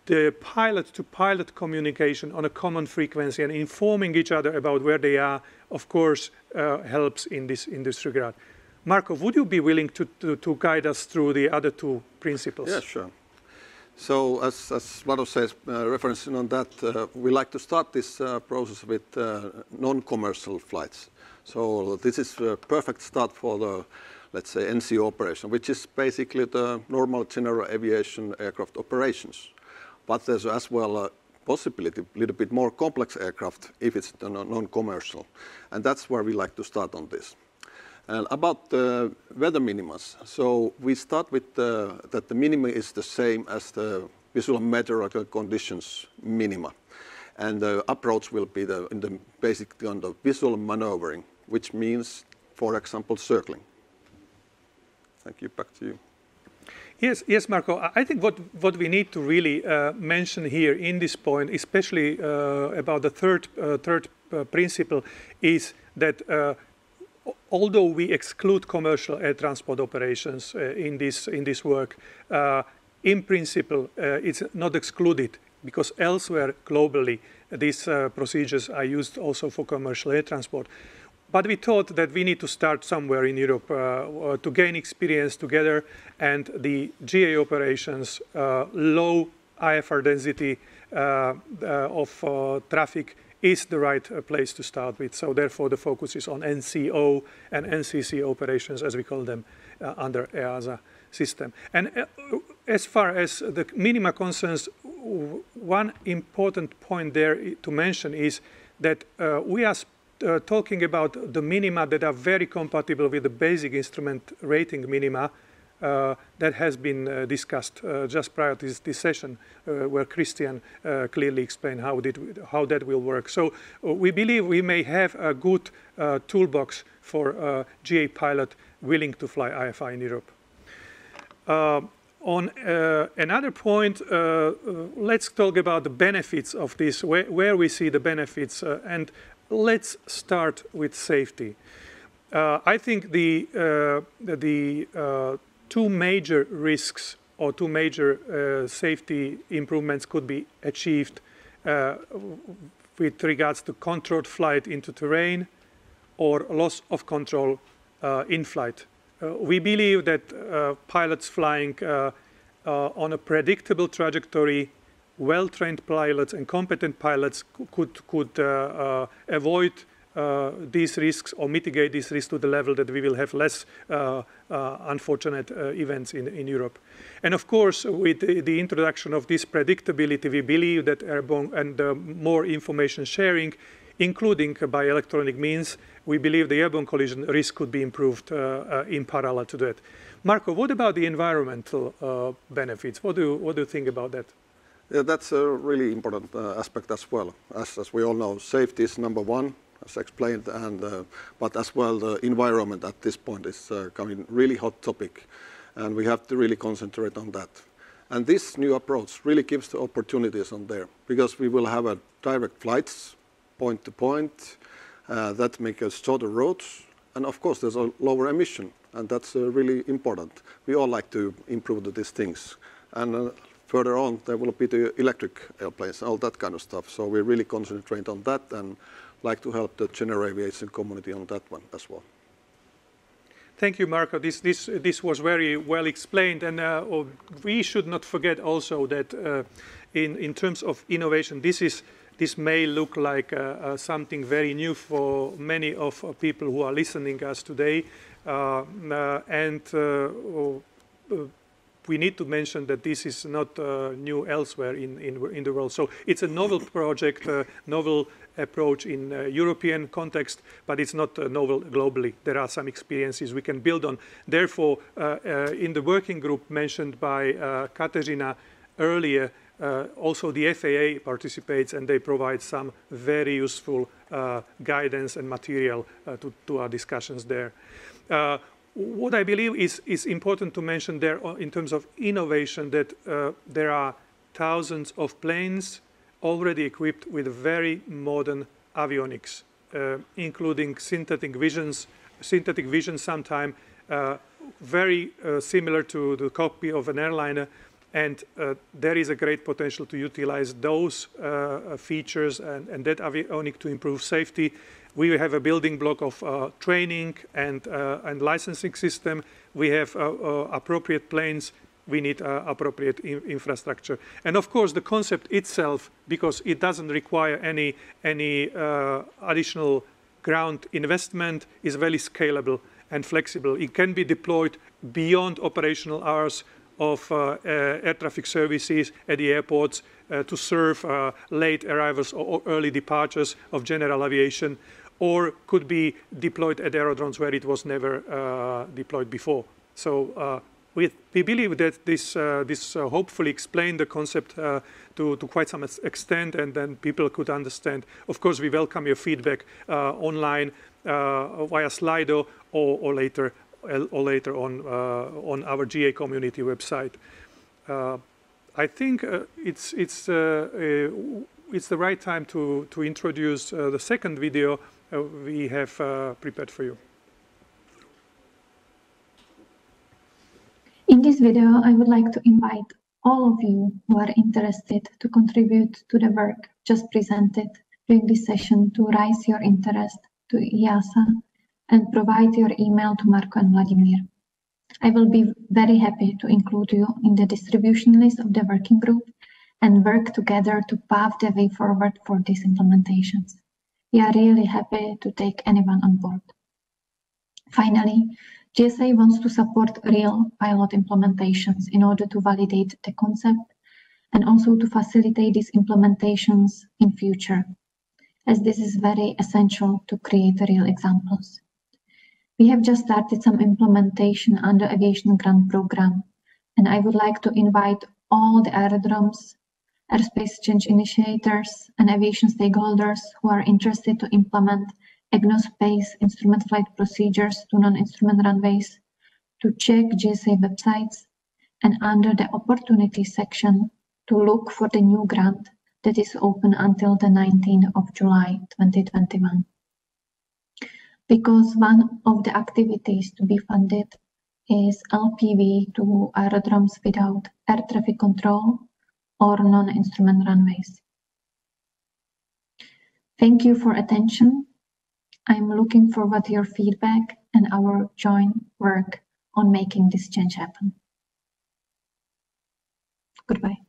The pilot-to-pilot communication on a common frequency and informing each other about where they are, of course, helps in this regard. Marco, would you be willing to guide us through the other two principles? Yeah, sure. So as Vlado says, referencing on that, we like to start this process with non-commercial flights. So this is a perfect start for the, let's say, NCO operation, which is basically the normal general aviation aircraft operations. But there's as well a possibility, a little bit more complex aircraft if it's non-commercial. And that's where we like to start on this. And about the weather minimas, so we start with that the minima is the same as the visual meteorological conditions minima. And the approach will be basically on the visual maneuvering, which means, for example, circling. Thank you. Back to you. Yes, Marco. I think what we need to really mention here in this point, especially about the third principle, is that although we exclude commercial air transport operations in this work, in principle it's not excluded, because elsewhere globally these procedures are used also for commercial air transport. But we thought that we need to start somewhere in Europe to gain experience together, and the GA operations, low IFR density of traffic is the right place to start with. So therefore the focus is on NCO and NCC operations, as we call them, under EASA system. And as far as the minima concerns, one important point there to mention is that we are talking about the minima that are very compatible with the basic instrument rating minima that has been discussed just prior to this session, where Christian clearly explained how that will work. So we believe we may have a good toolbox for GA pilot willing to fly IFR in Europe. On another point, let's talk about the benefits of this, where we see the benefits, and let's start with safety. I think the two major risks or two major safety improvements could be achieved with regards to controlled flight into terrain or loss of control in flight. We believe that pilots flying on a predictable trajectory, well-trained pilots and competent pilots could avoid these risks or mitigate these risks to the level that we will have less unfortunate events in Europe. And of course, with the introduction of this predictability, we believe that airborne and more information sharing, including by electronic means, we believe the airborne collision risk could be improved in parallel to that. Marco, what about the environmental benefits? What do you think about that? Yeah, that's a really important aspect as well. As we all know, safety is number one, as explained, and but as well the environment at this point is coming really hot topic, and we have to really concentrate on that. And this new approach really gives the opportunities on there, because we will have a direct flights, point to point, that make us shorter roads, and of course there's a lower emission, and that's really important. We all like to improve these things, and further on there will be the electric airplanes, all that kind of stuff. So we really concentrate on that and like to help the general aviation community on that one as well. Thank you, Marco. This was very well explained, and we should not forget also that in terms of innovation, this may look like something very new for many of people who are listening to us today, and we need to mention that this is not new elsewhere in the world. So it's a novel project, novel approach in European context, but it's not novel globally. There are some experiences we can build on. Therefore, in the working group mentioned by Katerina, earlier, also the FAA participates, and they provide some very useful guidance and material to our discussions there. What I believe is important to mention there in terms of innovation, that there are thousands of planes already equipped with very modern avionics, including synthetic vision sometime, very similar to the cockpit of an airliner. And there is a great potential to utilize those features and that avionic to improve safety. We have a building block of training and licensing system. We have appropriate planes. We need appropriate infrastructure. And of course, the concept itself, because it doesn't require any additional ground investment, is very scalable and flexible. It can be deployed beyond operational hours of air traffic services at the airports to serve late arrivals or early departures of general aviation, or could be deployed at aerodromes where it was never deployed before. So we believe that this hopefully explained the concept to quite some extent, and then people could understand. Of course, we welcome your feedback online via Slido or later on our GA community website. I think it's the right time to introduce the second video we have prepared for you. In this video, I would like to invite all of you who are interested to contribute to the work just presented during this session to raise your interest to EASA and provide your email to Marko and Vladimir. I will be very happy to include you in the distribution list of the working group and work together to pave the way forward for these implementations. We are really happy to take anyone on board. Finally, GSA wants to support real pilot implementations in order to validate the concept and also to facilitate these implementations in future, as this is very essential to create real examples. We have just started some implementation under Aviation Grant Program, and I would like to invite all the aerodromes, airspace change initiators, and aviation stakeholders who are interested to implement EGNOS-based instrument flight procedures to non-instrument runways to check GSA websites and under the opportunity section to look for the new grant that is open until the 19th of July 2021. Because one of the activities to be funded is LPV to aerodromes without air traffic control or non-instrument runways. Thank you for attention. I'm looking forward to your feedback and our joint work on making this change happen. Goodbye.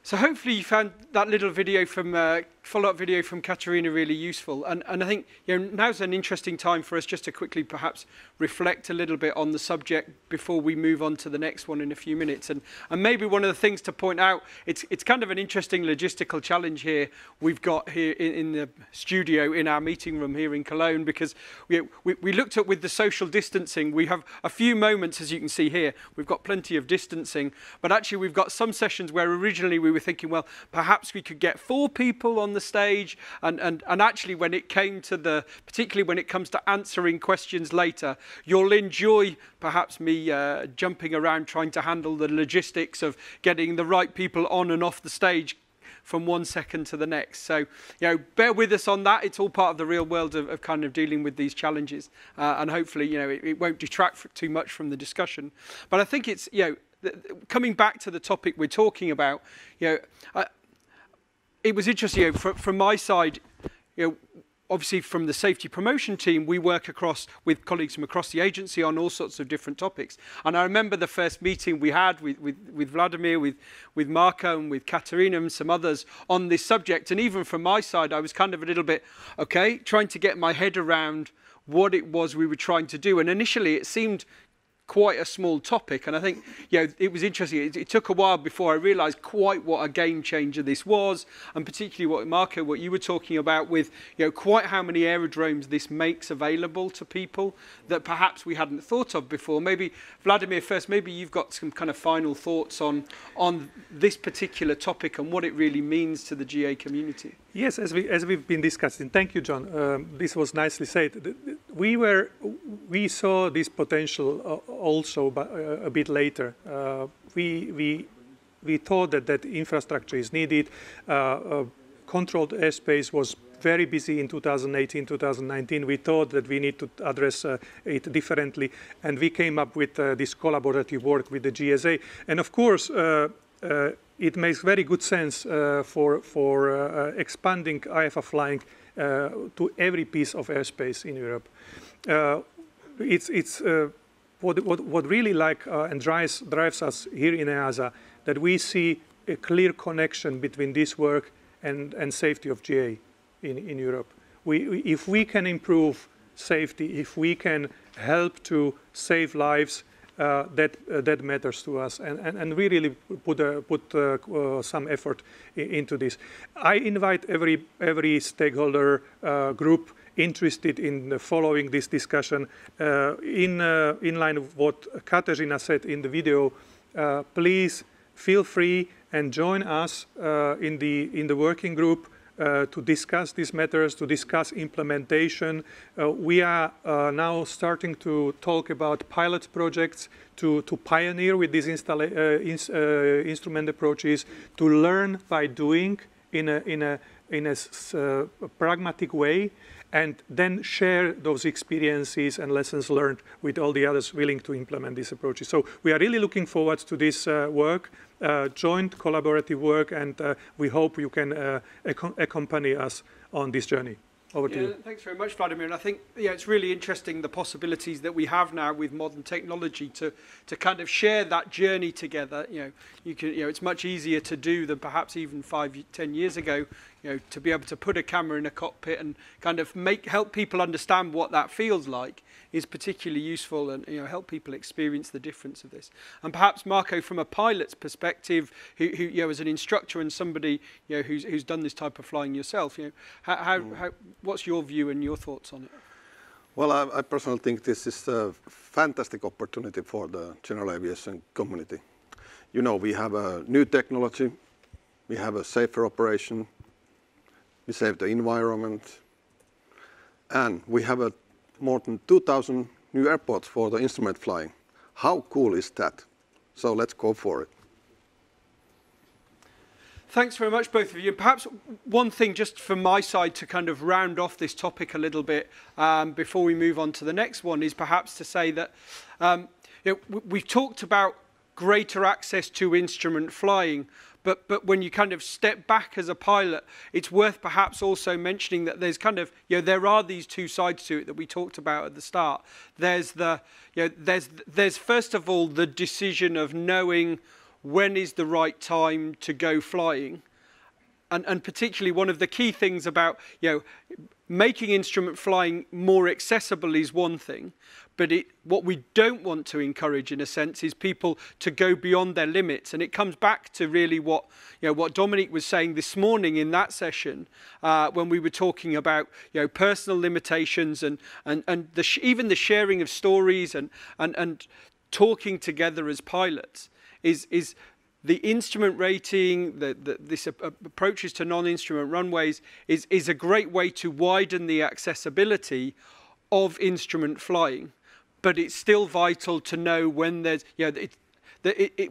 So hopefully you found that little video from follow-up video from Katerina really useful, and I think now's an interesting time for us just to quickly perhaps reflect a little bit on the subject before we move on to the next one in a few minutes. And maybe one of the things to point out, it's kind of an interesting logistical challenge here we've got here in the studio in our meeting room here in Cologne, because we looked at with the social distancing, we have a few moments, as you can see here, we've got plenty of distancing, but actually we've got some sessions where originally we were thinking, well, perhaps we could get 4 people on the stage, and actually when it came to particularly when it comes to answering questions later, you'll enjoy perhaps me jumping around trying to handle the logistics of getting the right people on and off the stage from one second to the next. So, bear with us on that. It's all part of the real world of kind of dealing with these challenges, and hopefully, it won't detract too much from the discussion. But I think it's, coming back to the topic we're talking about, it was interesting, from my side, obviously from the safety promotion team, we work with colleagues from across the agency on all sorts of different topics. And I remember the first meeting we had with Vladimir, with Marko and with Katerina and some others on this subject. And even from my side, I was kind of a little bit, trying to get my head around what it was we were trying to do. And initially it seemed quite a small topic. And I think, you know, it was interesting. It took a while before I realised quite what a game changer this was, and particularly what, Marco, what you were talking about with, you know, quite how many aerodromes this makes available to people that perhaps we hadn't thought of before. Maybe, Vladimir, first, maybe you've got some kind of final thoughts on this particular topic and what it really means to the GA community. Yes, as we've been discussing. Thank you, John. This was nicely said. We saw this potential also a bit later. We thought that infrastructure is needed. Controlled airspace was very busy in 2018, 2019. We thought that we need to address it differently, and we came up with this collaborative work with the GSA. And of course, it makes very good sense for expanding IFA flying to every piece of airspace in Europe. It's what really and drives us here in EASA, that we see a clear connection between this work and safety of GA in Europe. If we can improve safety, if we can help to save lives, that matters to us, and we really put some effort into this. I invite every stakeholder group interested in following this discussion, in line with what Katerina said in the video. Please feel free and join us in the working group to discuss these matters, to discuss implementation. We are now starting to talk about pilot projects to pioneer with these instrument approaches, to learn by doing in a pragmatic way, and then share those experiences and lessons learned with all the others willing to implement these approaches. So we are really looking forward to this work, joint collaborative work, and we hope you can accompany us on this journey. Over to you. Thanks very much, Vladimir. And I think it's really interesting the possibilities that we have now with modern technology to kind of share that journey together. It's much easier to do than perhaps even 5-10 years ago. To be able to put a camera in a cockpit and kind of help people understand what that feels like is particularly useful, and help people experience the difference of this. And perhaps, Marco, from a pilot's perspective, who as an instructor and somebody who's done this type of flying yourself, what's your view and your thoughts on it? Well, I personally think this is a fantastic opportunity for the general aviation community. We have a new technology, we have a safer operation, we save the environment, and we have more than 2,000 new airports for the instrument flying. How cool is that? So let's go for it. Thanks very much, both of you. Perhaps one thing just from my side to kind of round off this topic a little bit before we move on to the next one is perhaps to say that we've talked about greater access to instrument flying, but when you kind of step back as a pilot, it's worth perhaps also mentioning that there's kind of, there are these two sides to it that we talked about at the start. There's there's first of all the decision of knowing when is the right time to go flying. And particularly one of the key things about, making instrument flying more accessible is one thing, but what we don't want to encourage, in a sense, is people to go beyond their limits. And it comes back to really what Dominique was saying this morning in that session, when we were talking about personal limitations and even the sharing of stories and talking together as pilots is the instrument rating, this approaches to non-instrument runways is a great way to widen the accessibility of instrument flying. But it's still vital to know when there's,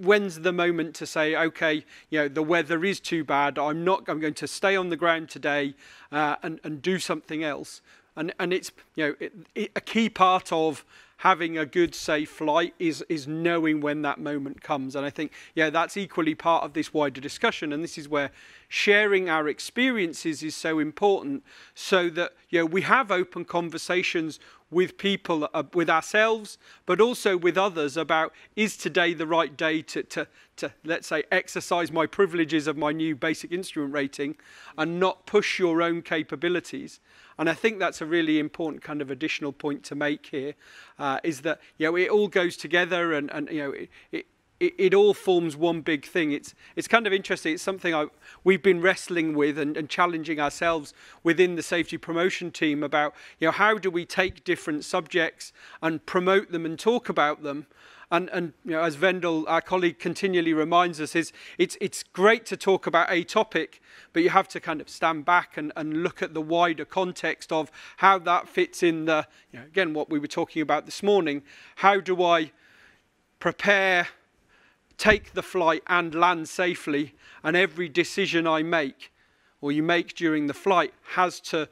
when's the moment to say, okay, the weather is too bad. I'm going to stay on the ground today and do something else. And it's, a key part of having a good, safe flight is knowing when that moment comes. And I think, that's equally part of this wider discussion. And this is where sharing our experiences is so important, so that, we have open conversations with people, with ourselves, but also with others about, is today the right day to let's say, exercise my privileges of my new basic instrument rating and not push your own capabilities. And I think that's a really important kind of additional point to make here, is that, you know, it all goes together and you know, it all forms one big thing. It's kind of interesting. It's something we've been wrestling with and challenging ourselves within the safety promotion team about, you know, how do we take different subjects and promote them and talk about them. And you know, as Vendel, our colleague, continually reminds us, it's great to talk about a topic, but you have to kind of stand back and look at the wider context of how that fits in the, you know, again, what we were talking about this morning. How do I prepare, take the flight and land safely, and every decision I make or you make during the flight has to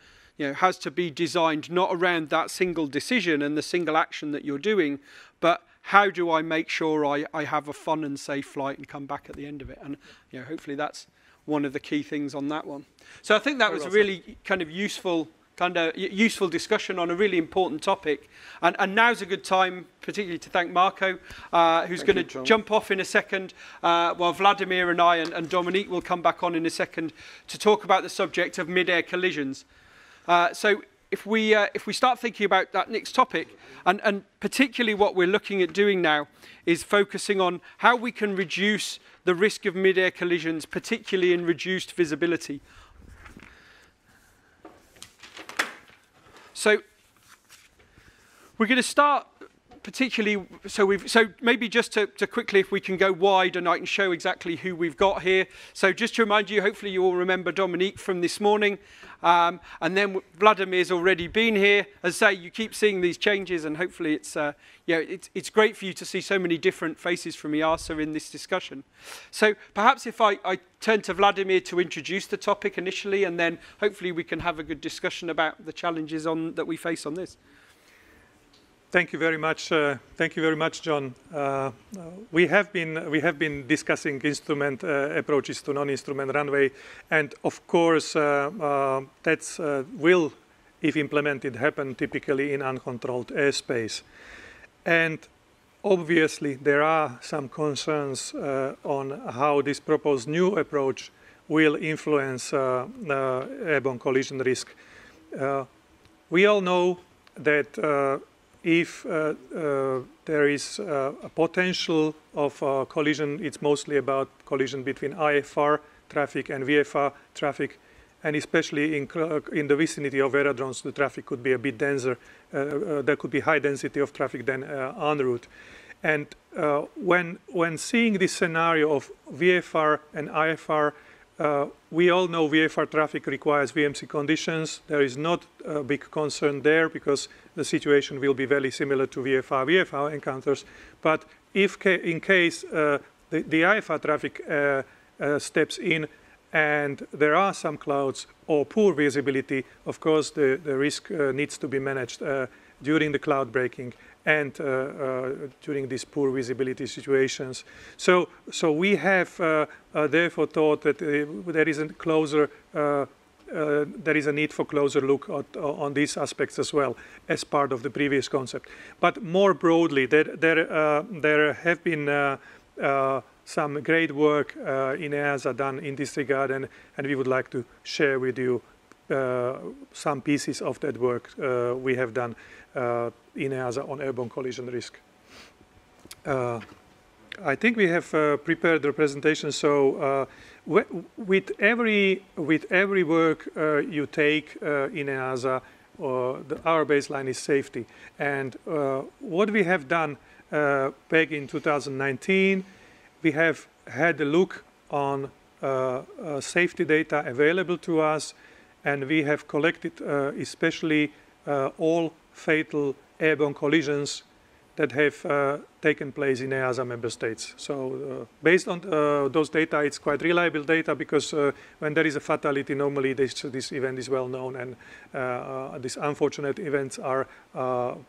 be designed not around that single decision and the single action that you're doing, but how do I make sure I have a fun and safe flight and come back at the end of it? And you know, hopefully that's one of the key things on that one. So I think that was a really kind of useful discussion on a really important topic. And now's a good time, particularly to thank Marco, who's going to jump off in a second, while Vladimir and I and Dominique will come back on in a second to talk about the subject of mid-air collisions. So if we start thinking about that next topic, and particularly what we're looking at doing now is focusing on how we can reduce the risk of mid-air collisions, particularly in reduced visibility. So we're going to start particularly, so maybe just to quickly, if we can go wide and I can show exactly who we've got here. So just to remind you, hopefully you all remember Dominique from this morning. And then Vladimir's already been here. As I say, you keep seeing these changes, and hopefully it's great for you to see so many different faces from EASA in this discussion. So perhaps if I turn to Vladimir to introduce the topic initially, and then hopefully we can have a good discussion about the challenges that we face on this. Thank you very much. Thank you very much, John. We have been discussing instrument approaches to non-instrument runway, and of course that's will, if implemented, happen typically in uncontrolled airspace. And obviously there are some concerns on how this proposed new approach will influence airborne collision risk. We all know that if there is a potential of collision, it's mostly about collision between IFR traffic and VFR traffic, and especially in the vicinity of aerodromes, the traffic could be a bit denser. There could be high density of traffic than en route. And when seeing this scenario of VFR and IFR, we all know VFR traffic requires VMC conditions. There is not a big concern there because the situation will be very similar to VFR encounters. But if in case the IFR traffic steps in and there are some clouds or poor visibility, of course the risk needs to be managed during the cloud breaking and during these poor visibility situations. So we have therefore thought that there is a need for closer look on these aspects as well as part of the previous concept. But more broadly, there have been some great work in EASA done in this regard, and we would like to share with you some pieces of that work we have done in EASA on airborne collision risk. I think we have prepared the presentation. So with every work you take in EASA, our baseline is safety. And what we have done back in 2019, we have had a look on safety data available to us, and we have collected especially all fatal airborne collisions that have taken place in EASA member states. So based on those data, it's quite reliable data because when there is a fatality, normally this event is well known, and these unfortunate events are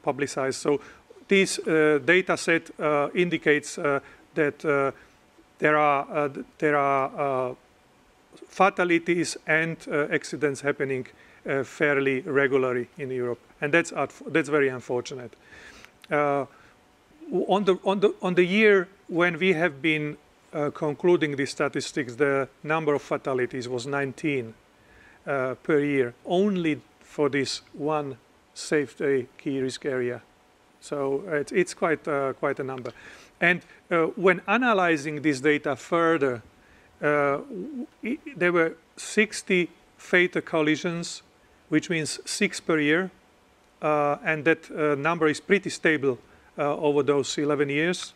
publicized. So this data set indicates that there are fatalities and accidents happening fairly regularly in Europe, and that's very unfortunate. On the year when we have been concluding these statistics, the number of fatalities was 19 per year, only for this one safety key risk area. So it's quite a number. And when analyzing this data further, there were 60 fatal collisions, which means 6 per year, and that number is pretty stable over those 11 years.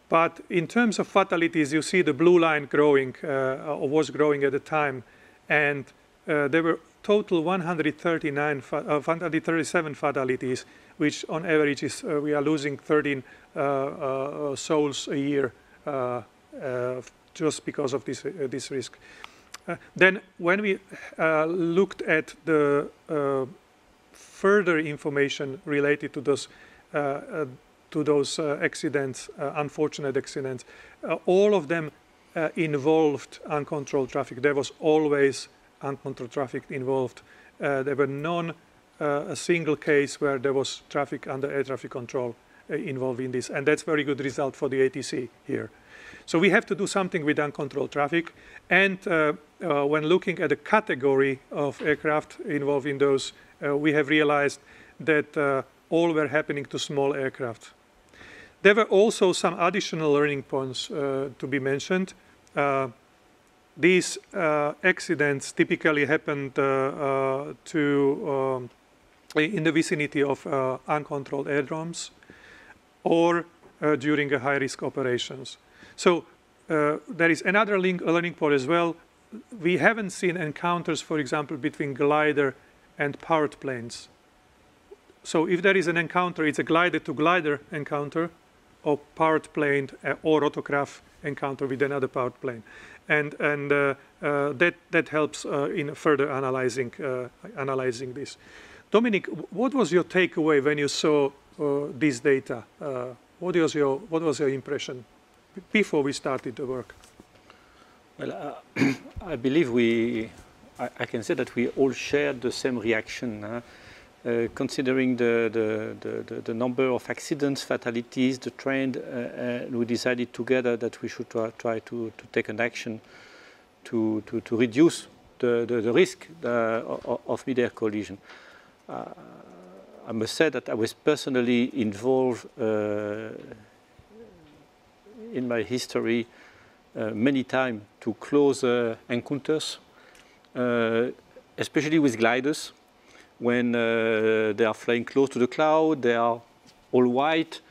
But in terms of fatalities, you see the blue line growing, or was growing at the time, and there were total 137 fatalities, which on average is we are losing 13 souls a year just because of this risk. Then when we looked at the further information related to those accidents, unfortunate accidents, all of them involved uncontrolled traffic. There was always uncontrolled traffic involved. There were a single case where there was traffic under air traffic control involved in this, and that's very good result for the ATC here. So we have to do something with uncontrolled traffic, and when looking at the category of aircraft involved in those, we have realized that all were happening to small aircraft. There were also some additional learning points to be mentioned. These accidents typically happened in the vicinity of uncontrolled airdromes or during high-risk operations. So there is another learning point as well. We haven't seen encounters, for example, between glider and powered planes. So if there is an encounter, it's a glider-to-glider encounter, or powered plane or rotorcraft encounter with another powered plane. And that helps in further analyzing this. Dominic, what was your takeaway when you saw this data? What was your impression before we started the work? Well, I believe I can say that we all shared the same reaction. Considering the number of accidents, fatalities, the trend, we decided together that we should try to take an action to reduce the risk of mid-air collision. I must say that I was personally involved in my history many times to close encounters, especially with gliders. When they are flying close to the cloud, they are all white,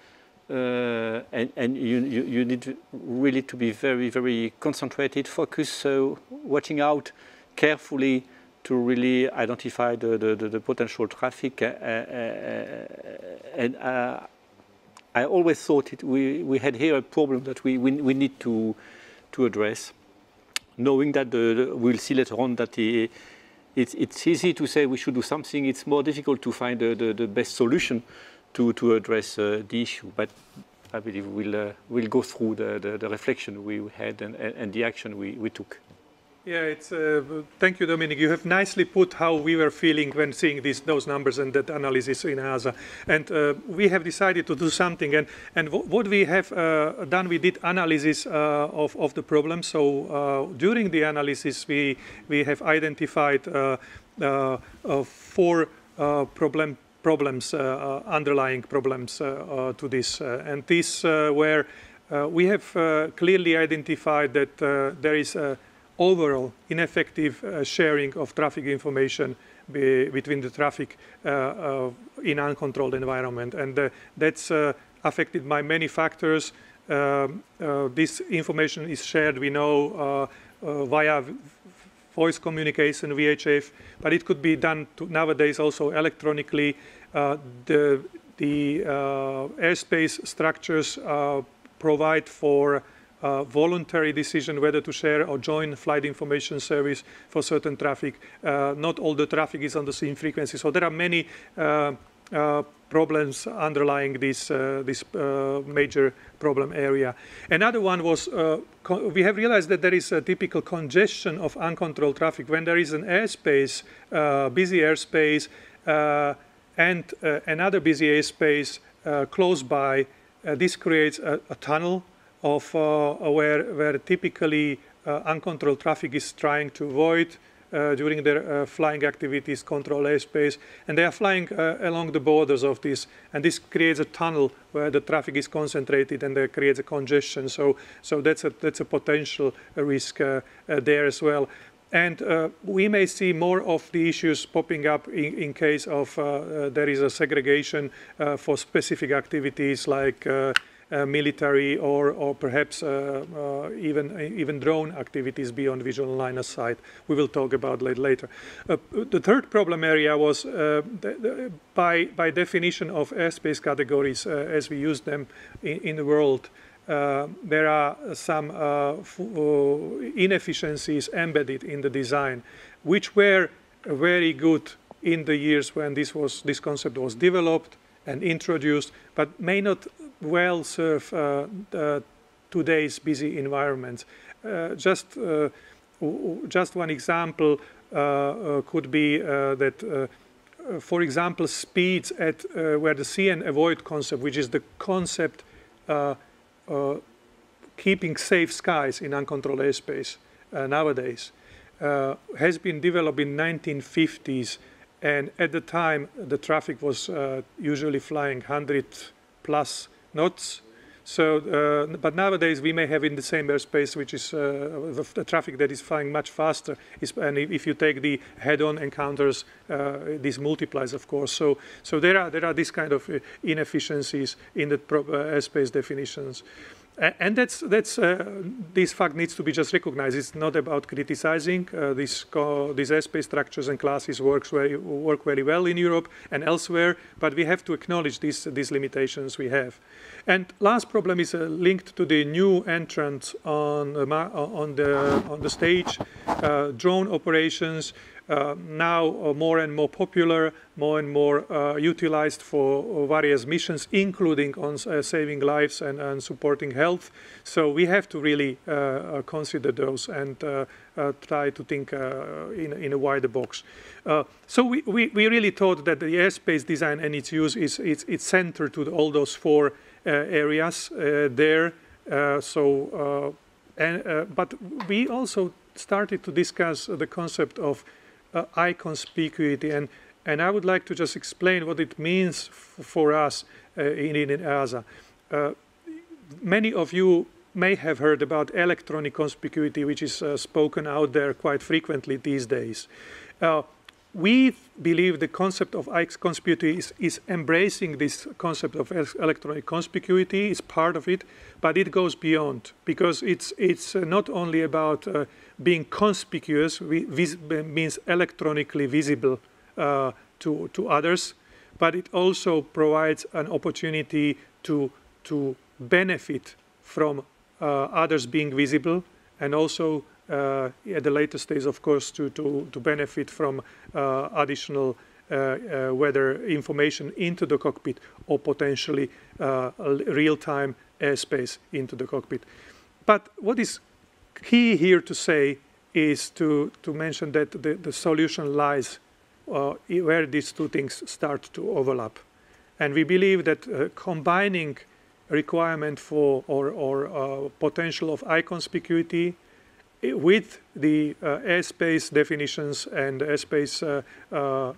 and you need really to be very, very concentrated, focused, so watching out carefully to really identify the potential traffic. And I always thought we had here a problem that we need to address, knowing that we'll see later on that it's easy to say we should do something. It's more difficult to find the best solution to address the issue. But I believe we'll go through the reflection we had and the action we took. Yeah, thank you, Dominic. You have nicely put how we were feeling when seeing those numbers and that analysis in EASA. And we have decided to do something. And what we have done, we did analysis of the problem. So during the analysis, we have identified 4 problems, underlying problems to this. And these where we have clearly identified that there is overall ineffective sharing of traffic information between the traffic in uncontrolled environment. And that's affected by many factors. This information is shared, we know, via voice communication, VHF, but it could be done nowadays also electronically. The airspace structures provide for voluntary decision whether to share or join flight information service for certain traffic. Not all the traffic is on the same frequency. So there are many problems underlying this major problem area. Another one was we have realized that there is a typical congestion of uncontrolled traffic when there is an airspace, busy airspace, and another busy airspace close by. This creates a tunnel of where typically uncontrolled traffic is trying to avoid during their flying activities, control airspace, and they are flying along the borders of this, and this creates a tunnel where the traffic is concentrated, and there creates a congestion. So that's a potential risk there as well. And we may see more of the issues popping up in case of there is a segregation for specific activities like military or perhaps even drone activities beyond visual line of sight. We will talk about that later. The third problem area was by definition of airspace categories as we use them in the world. There are some inefficiencies embedded in the design, which were very good in the years when this concept was developed and introduced, but may not well serve today's busy environments. Just one example could be that, for example, speeds at where the see and avoid concept, which is the concept keeping safe skies in uncontrolled airspace nowadays, has been developed in 1950s, and at the time the traffic was usually flying 100 plus knots. So, but nowadays we may have in the same airspace, which is the traffic that is flying much faster. And if you take the head-on encounters, this multiplies, of course. So there are these kind of inefficiencies in the airspace definitions. And this fact needs to be just recognized. It's not about criticizing. These airspace structures and classes work very well in Europe and elsewhere, but we have to acknowledge these limitations we have. And last problem is linked to the new entrant on the stage, drone operations. Now more and more popular, more and more utilized for various missions, including on saving lives and supporting health. So we have to really consider those and try to think in a wider box. So we really thought that the airspace design and its use it's centered to all those four areas there. But we also started to discuss the concept of eye conspicuity, and I would like to just explain what it means for us in EASA. Many of you may have heard about electronic conspicuity, which is spoken out there quite frequently these days. We believe the concept of eye conspicuity is embracing this concept of electronic conspicuity, is part of it, but it goes beyond, because it's not only about being conspicuous, means electronically visible to others, but it also provides an opportunity to benefit from others being visible, and also at the later stage, of course, to benefit from additional weather information into the cockpit, or potentially real-time airspace into the cockpit. But what is key here to say is to mention that the solution lies where these two things start to overlap. And we believe that combining requirement for or potential of eye conspicuity with the airspace definitions and airspace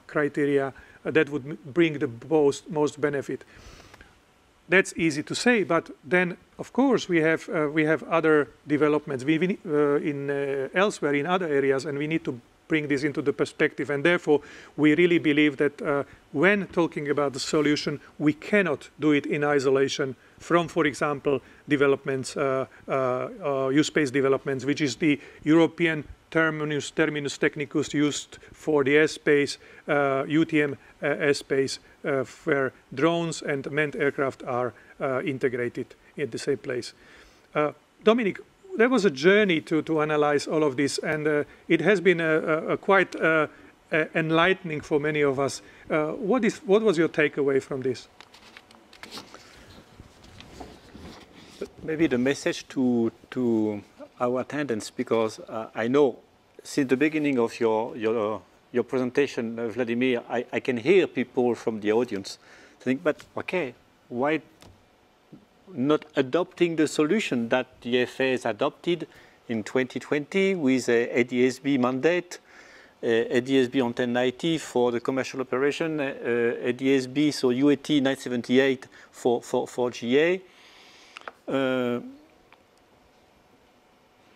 criteria, that would bring the most benefit. That's easy to say, but then, of course, we have other developments elsewhere in other areas, and we need to bring this into the perspective. And therefore, we really believe that when talking about the solution, we cannot do it in isolation from, for example, developments, U-Space developments, which is the European terminus technicus used for the airspace, UTM airspace, where drones and manned aircraft are integrated in the same place. Dominic, there was a journey to analyze all of this, and it has been a quite enlightening for many of us. What was your takeaway from this? Maybe the message to our attendants, because I know since the beginning of your presentation, Vladimir, I can hear people from the audience think, but okay, why not adopting the solution that the FAA has adopted in 2020 with a ADS-B mandate, ADS-B on 1090 for the commercial operation, ADS-B, so UAT 978 for GA.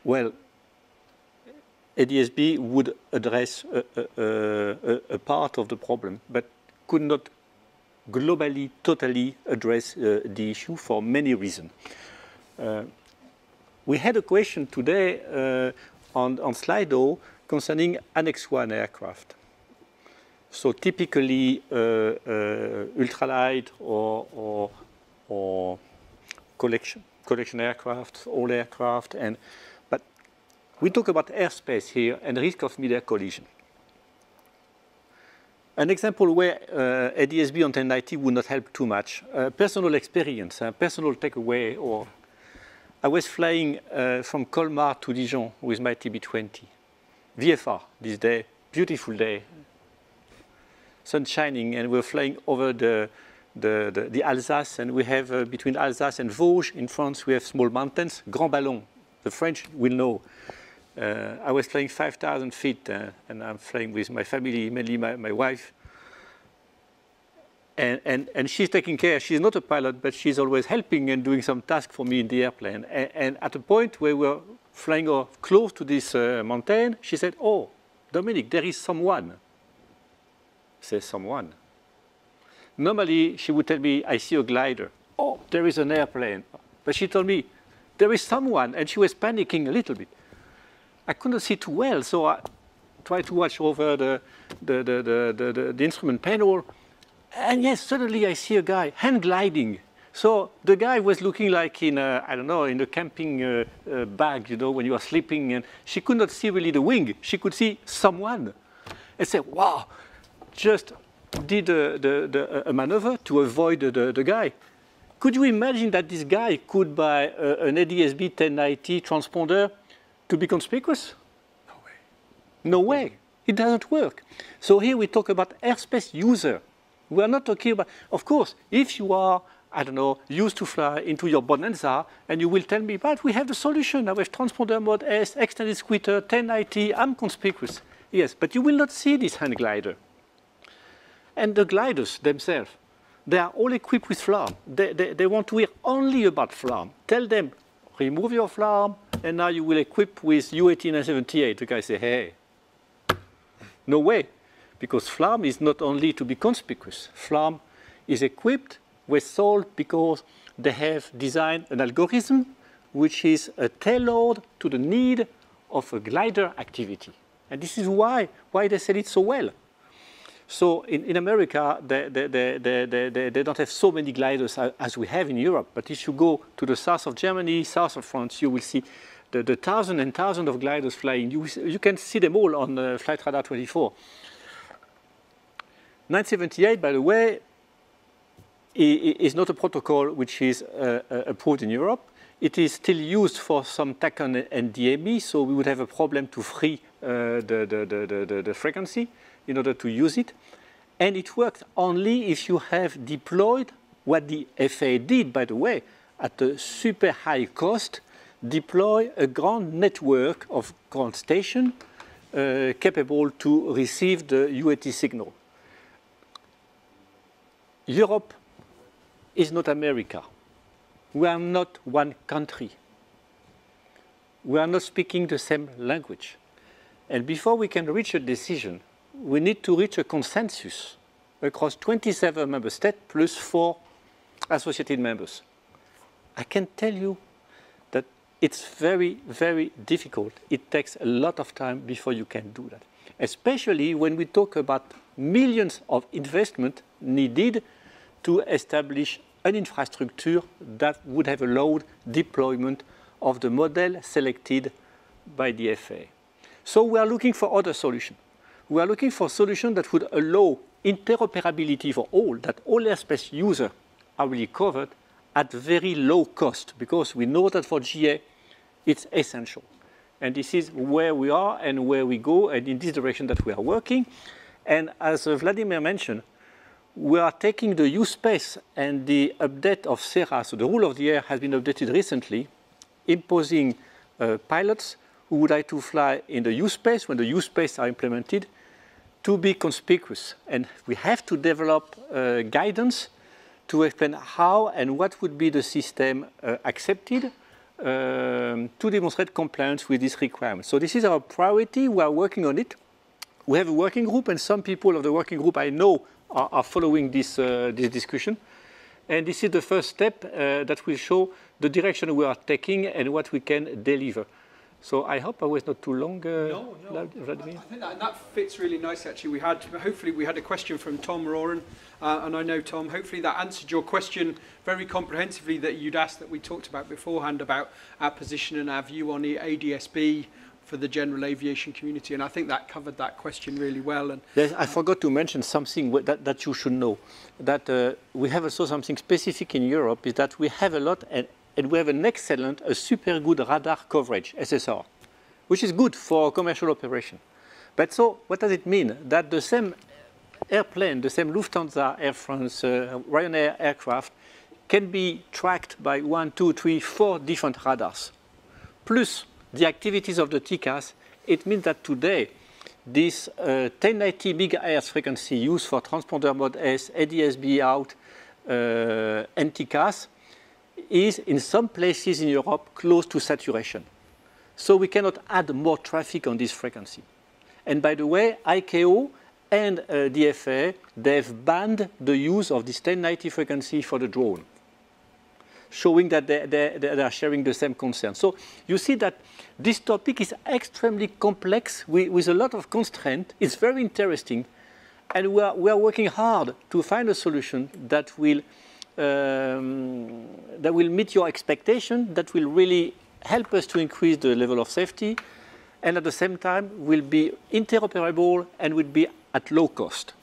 Well, ADS-B would address a part of the problem, but could not globally, totally address the issue for many reasons. We had a question today on Slido concerning Annex 1 aircraft. So typically ultralight or collection aircraft, all aircraft, but we talk about airspace here and risk of mid-air collision. An example where ADS-B on 1090 would not help too much. Personal experience, personal takeaway, or I was flying from Colmar to Dijon with my TB20. VFR this day, beautiful day, sun shining, and we're flying over the Alsace, and we have between Alsace and Vosges in France, we have small mountains, Grand Ballon. The French will know. I was flying 5,000 feet, and I'm flying with my family, mainly my wife. And she's taking care. She's not a pilot, but she's always helping and doing some task for me in the airplane. And at a point where we were flying close to this mountain, she said, "Oh, Dominic, there is someone." I say, "Someone?" Normally, she would tell me, "I see a glider." "Oh, there is an airplane." But she told me, "There is someone," and she was panicking a little bit. I couldn't see too well, so I tried to watch over the instrument panel. And yes, suddenly I see a guy hand gliding. So the guy was looking like in a, I don't know, in a camping bag, you know, when you are sleeping, and she could not see really the wing. She could see someone. And said, "Wow," just did a maneuver to avoid the guy. Could you imagine that this guy could buy an ADS-B 1090 transponder to be conspicuous? No way. No way. It doesn't work. So here we talk about airspace user. We are not talking about, of course, if you are, I don't know, used to fly into your Bonanza, and you will tell me, but we have the solution. I have transponder mode S, extended squitter, 1090, I'm conspicuous. Yes, but you will not see this hand glider. And the gliders themselves, they are all equipped with FLARM. They want to hear only about FLARM. Tell them, remove your FLARM, and now you will equip with UAT 978. The guy say, "Hey, no way." Because FLARM is not only to be conspicuous. FLARM is equipped with SOLT because they have designed an algorithm which is tailored to the need of a glider activity. And this is why they sell it so well. So in America, they don't have so many gliders as we have in Europe. But if you go to the south of Germany, south of France, you will see the thousands and thousands of gliders flying. You can see them all on Flight Radar 24. 978, by the way, is not a protocol which is approved in Europe. It is still used for some TACAN and DME, so we would have a problem to free the frequency in order to use it. And it works only if you have deployed what the FAA did, by the way, at a super high cost, deploy a ground network of ground stations capable to receive the UAT signal. Europe is not America. We are not one country. We are not speaking the same language. And before we can reach a decision, we need to reach a consensus across 27 member states plus 4 associated members. I can tell you that it's very, very difficult. It takes a lot of time before you can do that, especially when we talk about millions of investment needed to establish an infrastructure that would have allowed deployment of the model selected by the FAA. So we are looking for other solutions. We are looking for solutions that would allow interoperability for all, that all airspace users are really covered at very low cost, because we know that for GA, it's essential. And this is where we are and where we go, and in this direction that we are working. And as Vladimir mentioned, we are taking the use space, and the update of SERA, so the rule of the air, has been updated recently, imposing pilots who would like to fly in the use space, when the use space are implemented, to be conspicuous. And we have to develop guidance to explain how and what would be the system accepted to demonstrate compliance with this requirement. So this is our priority. We are working on it. We have a working group, and some people of the working group I know are following this discussion. And this is the first step that will show the direction we are taking and what we can deliver. So I hope I was not too long, Vladimir. I think that fits really nicely, actually. Hopefully we had a question from Tom Roran, and I know, Tom, hopefully that answered your question very comprehensively that you'd asked, that we talked about beforehand, about our position and our view on the ADS-B for the general aviation community, and I think that covered that question really well. And yes, I forgot to mention something that you should know, that we have also something specific in Europe, is that we have a lot, and we have an excellent, a super good radar coverage, SSR, which is good for commercial operation. But so, what does it mean? That the same airplane, the same Lufthansa, Air France, Ryanair aircraft can be tracked by 1, 2, 3, 4 different radars. Plus the activities of the TCAS, it means that today, this 1090 MHz frequency used for transponder mode S, ADS-B out, and TCAS, is in some places in Europe close to saturation. So we cannot add more traffic on this frequency. And by the way, ICAO and the FAA, they've banned the use of this 1090 frequency for the drone, showing that they are sharing the same concern. So you see that this topic is extremely complex with a lot of constraint. It's very interesting. And we are working hard to find a solution that will meet your expectation, that will really help us to increase the level of safety, and at the same time will be interoperable and will be at low cost.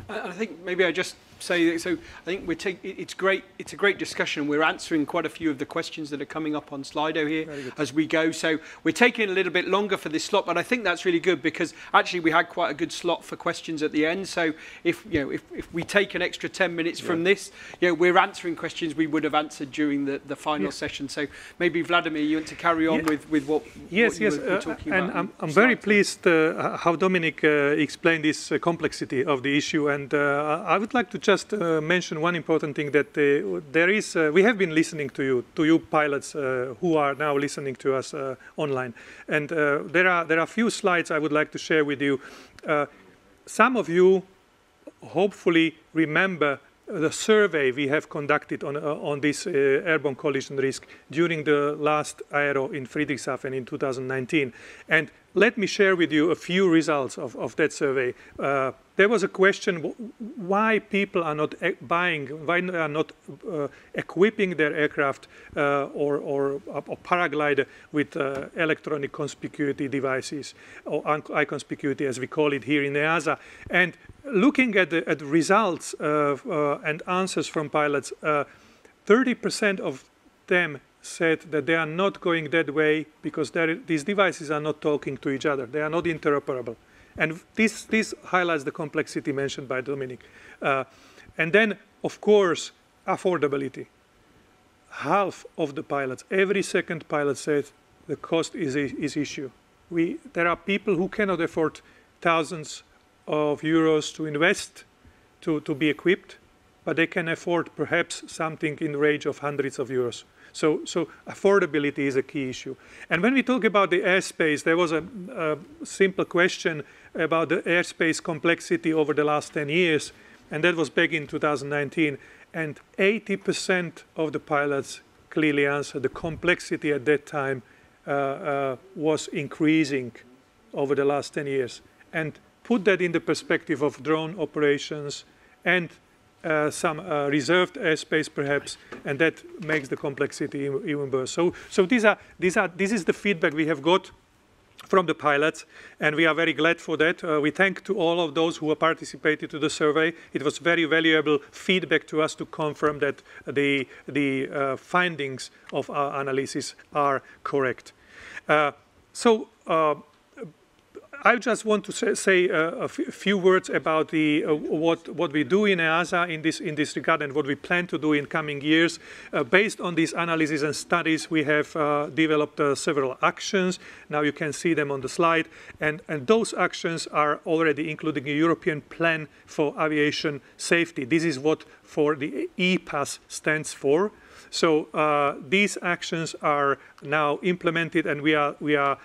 I think maybe I just say, so I think it's great. It's a great discussion. We're answering quite a few of the questions that are coming up on Slido here as we go. So we're taking a little bit longer for this slot, but I think that's really good, because actually we had quite a good slot for questions at the end. So if we take an extra 10 minutes from this, we're answering questions we would have answered during the final session. So maybe Vladimir, you want to carry on with what you were talking about. And I'm very pleased how Dominic explained this complexity of the issue, and I would like to just mention one important thing, that we have been listening to you pilots who are now listening to us online, and there are a few slides I would like to share with you. Some of you hopefully remember the survey we have conducted on this airborne collision risk during the last Aero in Friedrichshafen in 2019. And let me share with you a few results of that survey. There was a question why people are not buying, why they are not equipping their aircraft or paraglider with electronic conspicuity devices, or iconspicuity as we call it here in EASA. And looking at the results and answers from pilots, 30% of them said that they are not going that way because these devices are not talking to each other. They are not interoperable. And this highlights the complexity mentioned by Dominic. And then, of course, affordability. Half of the pilots, every second pilot said the cost is issue. There are people who cannot afford thousands of euros to invest to be equipped, but they can afford perhaps something in the range of hundreds of euros. So affordability is a key issue. And when we talk about the airspace, there was a simple question about the airspace complexity over the last 10 years, and that was back in 2019. And 80% of the pilots clearly answered the complexity at that time was increasing over the last 10 years. And put that in the perspective of drone operations and some reserved airspace perhaps, and that makes the complexity even worse. So this is the feedback we have got from the pilots, and we are very glad for that. We thank to all of those who participated to the survey. It was very valuable feedback to us to confirm that the findings of our analysis are correct. I just want to say a few words about what we do in EASA in this regard and what we plan to do in coming years. Based on these analyses and studies, we have developed several actions. Now you can see them on the slide. And those actions are already including a European plan for aviation safety. This is what for the EPAS stands for. So these actions are now implemented, and we are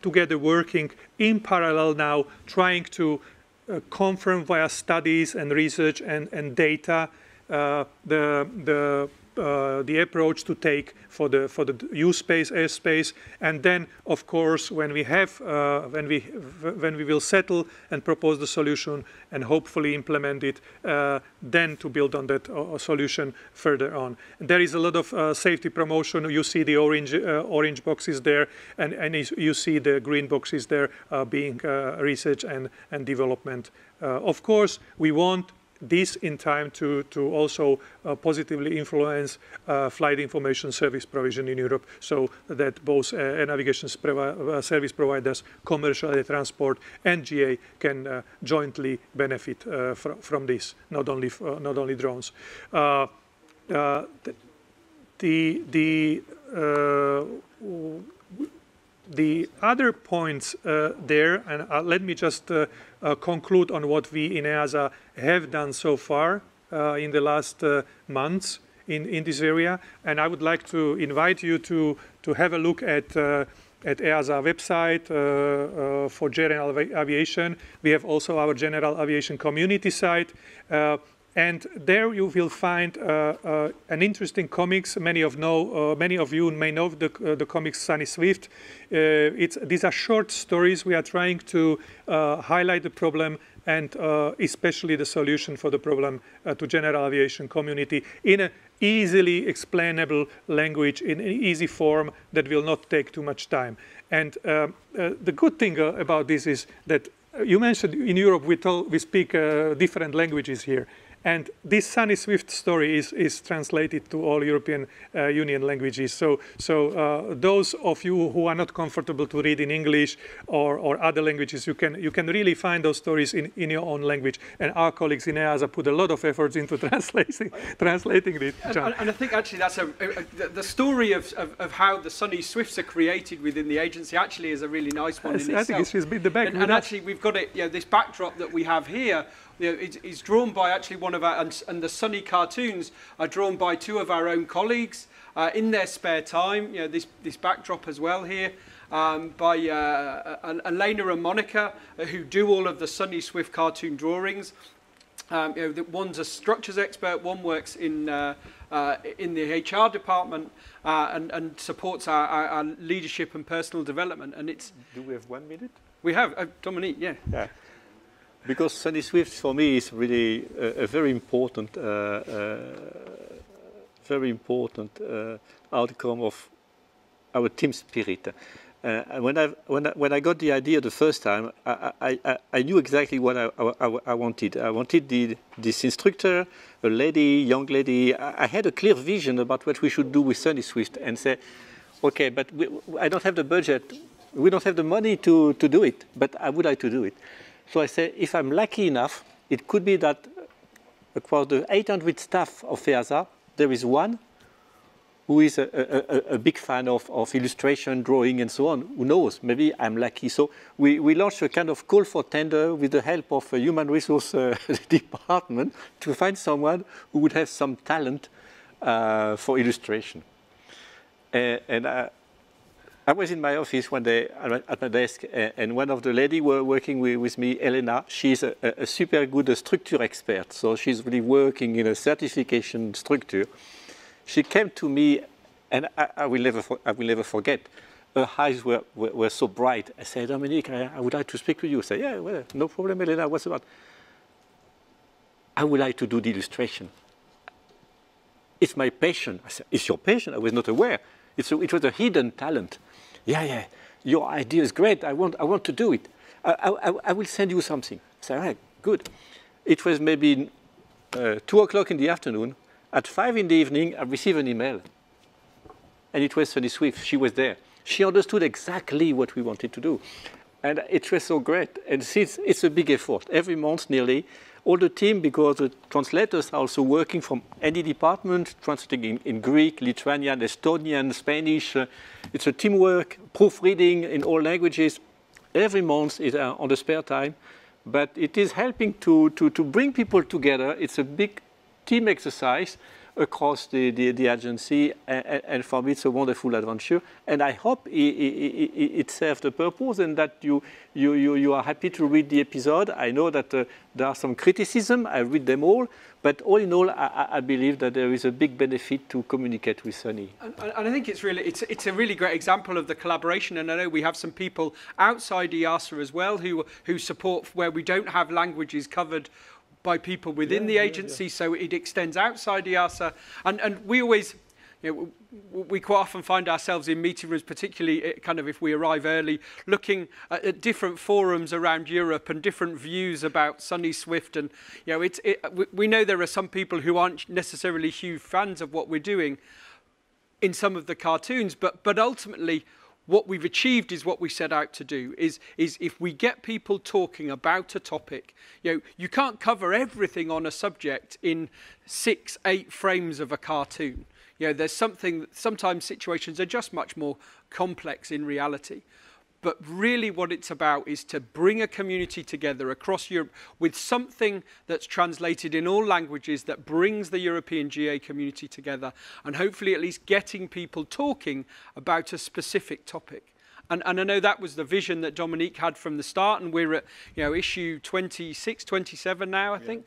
together working in parallel now, trying to confirm via studies and research and data the approach to take for the U-space, airspace, and then, of course, when we will settle and propose the solution and hopefully implement it, then to build on that solution further on. There is a lot of safety promotion. You see the orange boxes there, and you see the green boxes there being research and development. Of course, we want this in time to also positively influence flight information service provision in Europe, so that both air navigation service providers, commercial air transport, and GA can jointly benefit from this, not only drones. The other points there, and let me just conclude on what we in EASA have done so far in the last months in this area. And I would like to invite you to have a look at EASA website for general aviation. We have also our general aviation community site. And there you will find an interesting comics. Many of you may know the comics Sunny Swift. These are short stories. We are trying to highlight the problem and especially the solution for the problem to general aviation community in an easily explainable language, in an easy form that will not take too much time. And the good thing about this is that you mentioned in Europe we speak different languages here. And this Sunny Swift story is translated to all European Union languages. So those of you who are not comfortable to read in English or other languages, you can really find those stories in your own language. And our colleagues in EASA put a lot of efforts into translating it. And I think actually that's the story of how the Sunny Swifts are created within the agency actually is a really nice one in itself. I think it's been the back. And actually we've got it. This backdrop that we have here. It's drawn by actually one of our, and the Sunny cartoons are drawn by two of our own colleagues in their spare time. This backdrop as well here by Elena and Monica, who do all of the Sunny Swift cartoon drawings. One's a structures expert, one works in the HR department and supports our leadership and personal development. And it's. Do we have 1 minute? We have Dominique. Yeah. Because Sunny Swift for me is really a very important outcome of our team spirit. When I got the idea the first time, I knew exactly what I wanted. I wanted this instructor, a young lady. I had a clear vision about what we should do with Sunny Swift, and say, okay, but I don't have the budget. We don't have the money to do it, but I would like to do it. So I say, if I'm lucky enough, it could be that across the 800 staff of EASA, there is one who is a big fan of illustration, drawing, and so on. Who knows? Maybe I'm lucky. So we launched a kind of call for tender with the help of a human resource department to find someone who would have some talent for illustration. I was in my office one day at my desk, and one of the ladies were working with me, Elena. She's a super good structure expert, so she's really working in a certification structure. She came to me, and I will never forget. Her eyes were so bright. I said, Dominique, I would like to speak to you. I said, yeah, well, no problem, Elena. What's about? I would like to do the illustration. It's my passion. I said, it's your passion? I was not aware. It was a hidden talent. Yeah, your idea is great. I want to do it. I will send you something. I said, all right, good. It was maybe 2 o'clock in the afternoon. At 5 in the evening, I received an email. And it was Sunny Swift. She was there. She understood exactly what we wanted to do. And it was so great. And since it's a big effort, every month nearly, all the team, because the translators are also working from any department, translating in Greek, Lithuanian, Estonian, Spanish. It's a teamwork, proofreading in all languages. Every month is on the spare time. But it is helping to bring people together. It's a big team exercise across the agency, and for me it's a wonderful adventure. And I hope it serves the purpose, and that you are happy to read the episode. I know that there are some criticism. I read them all, but all in all, I believe that there is a big benefit to communicate with Sunny. And I think it's a really great example of the collaboration. And I know we have some people outside EASA as well who support where we don't have languages covered by people within the agency, so it extends outside EASA. And we always, we quite often find ourselves in meeting rooms, particularly kind of if we arrive early, looking at different forums around Europe and different views about Sunny Swift. And we know there are some people who aren't necessarily huge fans of what we're doing in some of the cartoons, but ultimately, what we've achieved is what we set out to do, is if we get people talking about a topic, you can't cover everything on a subject in 6-8 frames of a cartoon. There's sometimes situations are just much more complex in reality. But really what it's about is to bring a community together across Europe with something that's translated in all languages that brings the European GA community together, and hopefully at least getting people talking about a specific topic. And I know that was the vision that Dominique had from the start, and we're at issue 26, 27 now, I think.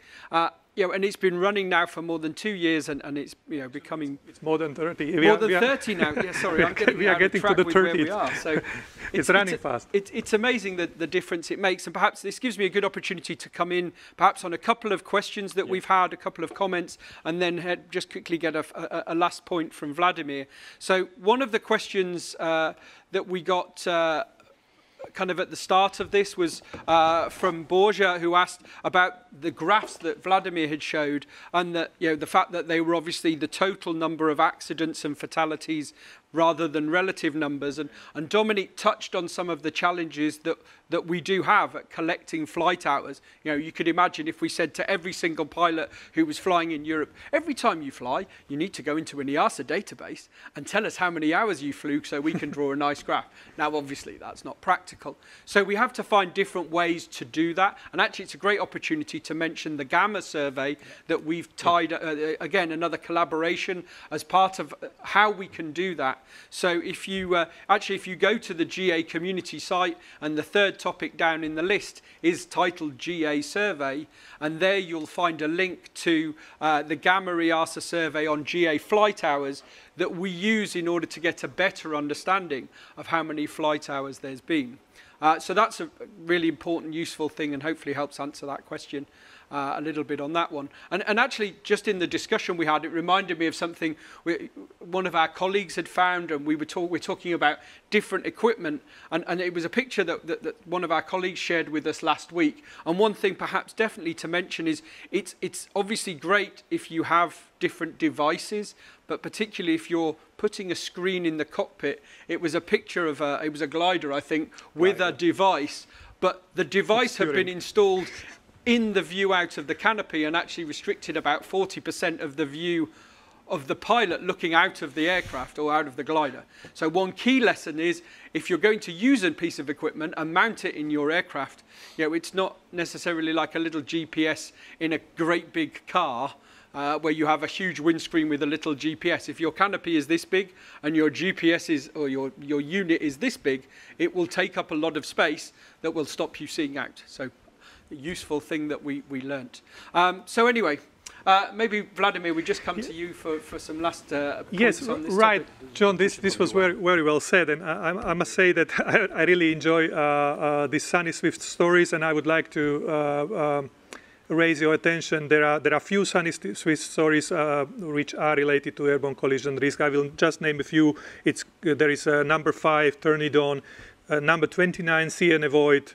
And it's been running now for more than 2 years, and it's becoming. It's more than 30. More than 30 now. Yeah, sorry, I'm getting out of track with where we are. So it's running fast. It's amazing the difference it makes, and perhaps this gives me a good opportunity to come in, perhaps on a couple of questions that we've had, a couple of comments, and then just quickly get a last point from Vladimir. So one of the questions that we got. Kind of at the start of this was from Borja, who asked about the graphs that Vladimir had showed, and that the fact that they were obviously the total number of accidents and fatalities rather than relative numbers. And Dominique touched on some of the challenges that we do have at collecting flight hours. You could imagine if we said to every single pilot who was flying in Europe, every time you fly, you need to go into an EASA database and tell us how many hours you flew so we can draw a nice graph. Now, obviously, that's not practical. So we have to find different ways to do that. And actually, it's a great opportunity to mention the Gamma survey that we've tied, again, another collaboration as part of how we can do that. So if you go to the GA community site, and the third topic down in the list is titled GA survey, and there you'll find a link to the Gamma EASA survey on GA flight hours that we use in order to get a better understanding of how many flight hours there's been. So that's a really important, useful thing, and hopefully helps answer that question a little bit on that one. And actually, just in the discussion we had, it reminded me of something one of our colleagues had found, and we're talking about different equipment, and it was a picture that one of our colleagues shared with us last week. And one thing perhaps definitely to mention is it's obviously great if you have different devices, but particularly if you're putting a screen in the cockpit. It was a picture of it was a glider, I think, with a device, but the device had been installed in the view out of the canopy and actually restricted about 40% of the view of the pilot looking out of the aircraft or out of the glider. So one key lesson is, if you're going to use a piece of equipment and mount it in your aircraft, it's not necessarily like a little GPS in a great big car where you have a huge windscreen with a little GPS. If your canopy is this big and your GPS is, or your unit is this big, it will take up a lot of space that will stop you seeing out. So a useful thing that we learnt. So anyway, maybe Vladimir, we just come to you for some last points on this right, topic. John. This was very well said, and I must say that I really enjoy these Sunny Swift stories, and I would like to raise your attention. There are few Sunny Swift stories which are related to airborne collision risk. I will just name a few. There is number 5, Turn It On. Number 29, see and avoid.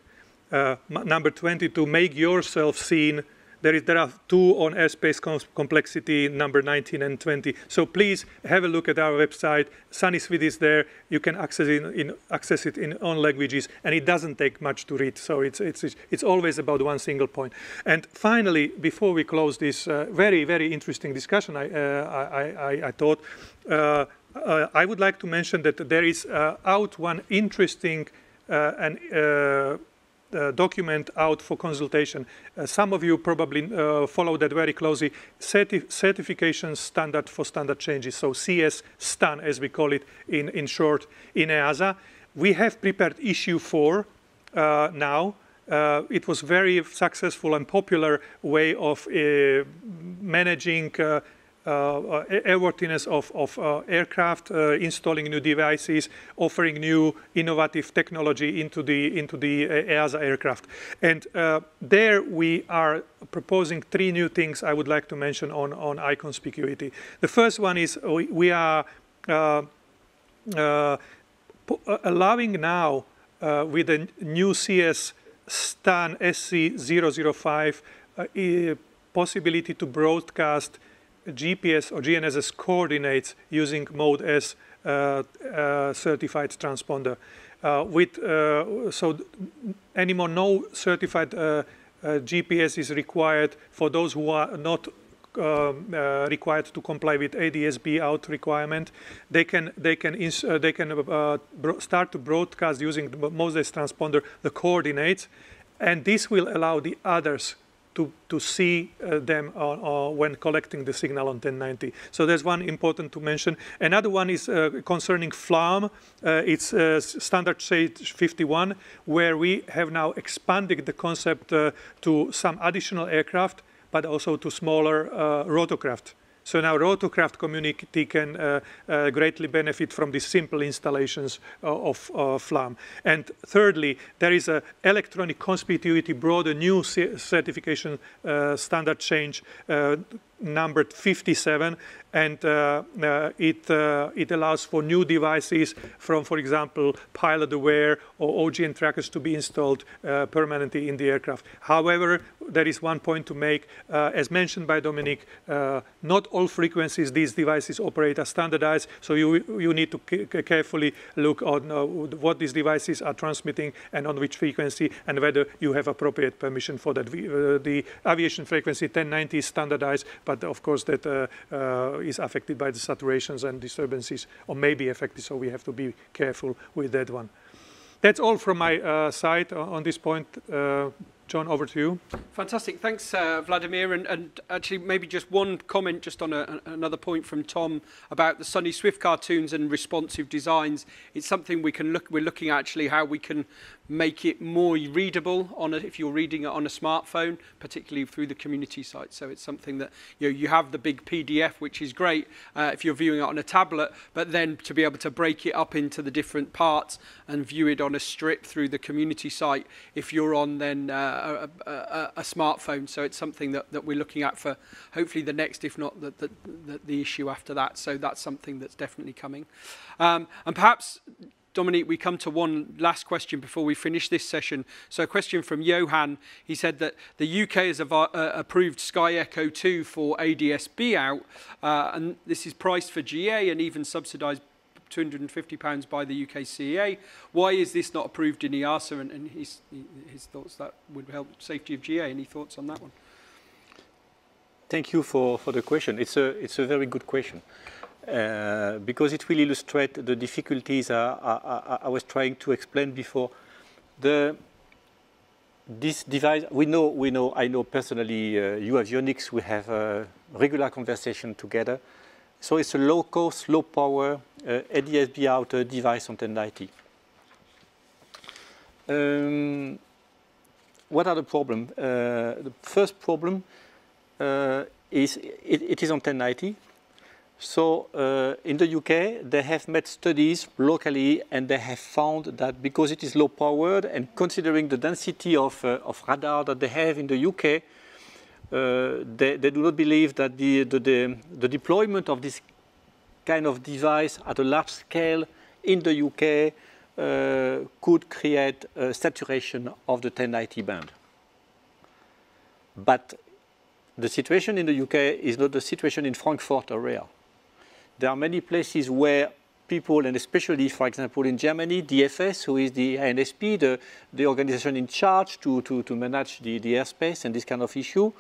Number 22, make yourself seen. There are 2 on airspace complexity, number 19 and 20. So please have a look at our website. SunnySweet is there. You can access it in all languages, and it doesn't take much to read. So it's always about one single point. And finally, before we close this very, very interesting discussion, I thought I would like to mention that there is out one interesting document out for consultation. Some of you probably follow that very closely. Certification standard for standard changes, so CS-STAN as we call it in short in EASA. We have prepared issue 4 now. It was very successful and popular way of managing airworthiness of aircraft, installing new devices, offering new innovative technology into the EASA aircraft. And there we are proposing 3 new things I would like to mention on iConspicuity. The first one is we are allowing now with a new CS-STAN SC005 possibility to broadcast GPS or GNSS coordinates using Mode S certified transponder. So anymore no certified GPS is required for those who are not required to comply with ADS-B out requirement. They can start to broadcast using the Mode S transponder the coordinates, and this will allow the others to see them when collecting the signal on 1090. So there's one important to mention. Another one is concerning FLAM. It's standard stage 51, where we have now expanded the concept to some additional aircraft, but also to smaller rotorcraft. So now rotorcraft community can greatly benefit from these simple installations of FLAM. And thirdly, there is an electronic conspicuity broader new certification standard change numbered 57, and it allows for new devices from, for example, pilot aware or OGN trackers to be installed permanently in the aircraft. However, there is one point to make. As mentioned by Dominic, not all frequencies these devices operate are standardized, so you need to carefully look on what these devices are transmitting and on which frequency, and whether you have appropriate permission for that. The aviation frequency 1090 is standardized, but of course that is affected by the saturations and disturbances, or may be affected, so we have to be careful with that one. That's all from my side on this point. John, over to you. Fantastic. Thanks, Vladimir. And actually, maybe just one comment just on another point from Tom about the SunnySwift cartoons and responsive designs. It's something we're looking at actually how we can make it more readable if you're reading it on a smartphone, particularly through the community site. So it's something that you have the big PDF, which is great if you're viewing it on a tablet, but then to be able to break it up into the different parts and view it on a strip through the community site if you're on then a smartphone. So it's something that we're looking at for hopefully the next, if not the issue after that. So that's something that's definitely coming. And perhaps, Dominique, we come to one last question before we finish this session. So a question from Johan. He said that the UK has approved Sky Echo 2 for ADS-B out, and this is priced for GA and even subsidised £250 by the UK CEA. Why is this not approved in EASA? And his thoughts that would help safety of GA. Any thoughts on that one? Thank you for the question. It's a very good question. Because it will illustrate the difficulties I was trying to explain before. This device, I know personally, you avionics, we have a regular conversation together. So it's a low-cost, low-power ADS-B out device on 1090. What are the problems? The first problem is it is on 1090. So in the UK, they have made studies locally, and they have found that because it is low-powered and considering the density of radar that they have in the UK, they do not believe that the deployment of this kind of device at a large scale in the UK could create a saturation of the 1090 band. But the situation in the UK is not the situation in Frankfurt area. There are many places where people, and especially, for example, in Germany, DFS, who is the ANSP, the organization in charge to manage the airspace and this kind of issue,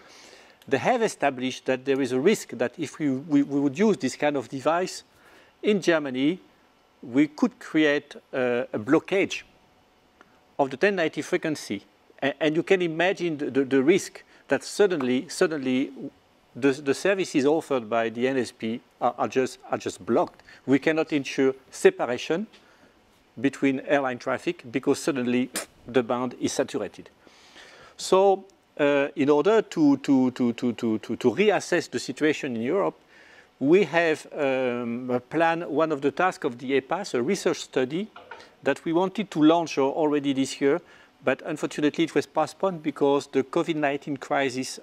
they have established that there is a risk that if we would use this kind of device in Germany, we could create a blockage of the 1090 frequency. And you can imagine the risk that suddenly the services offered by the NSP are just blocked. We cannot ensure separation between airline traffic because suddenly the band is saturated. So in order to reassess the situation in Europe, we have planned one of the tasks of the EPAS, a research study that we wanted to launch already this year, but unfortunately it was postponed because the COVID-19 crisis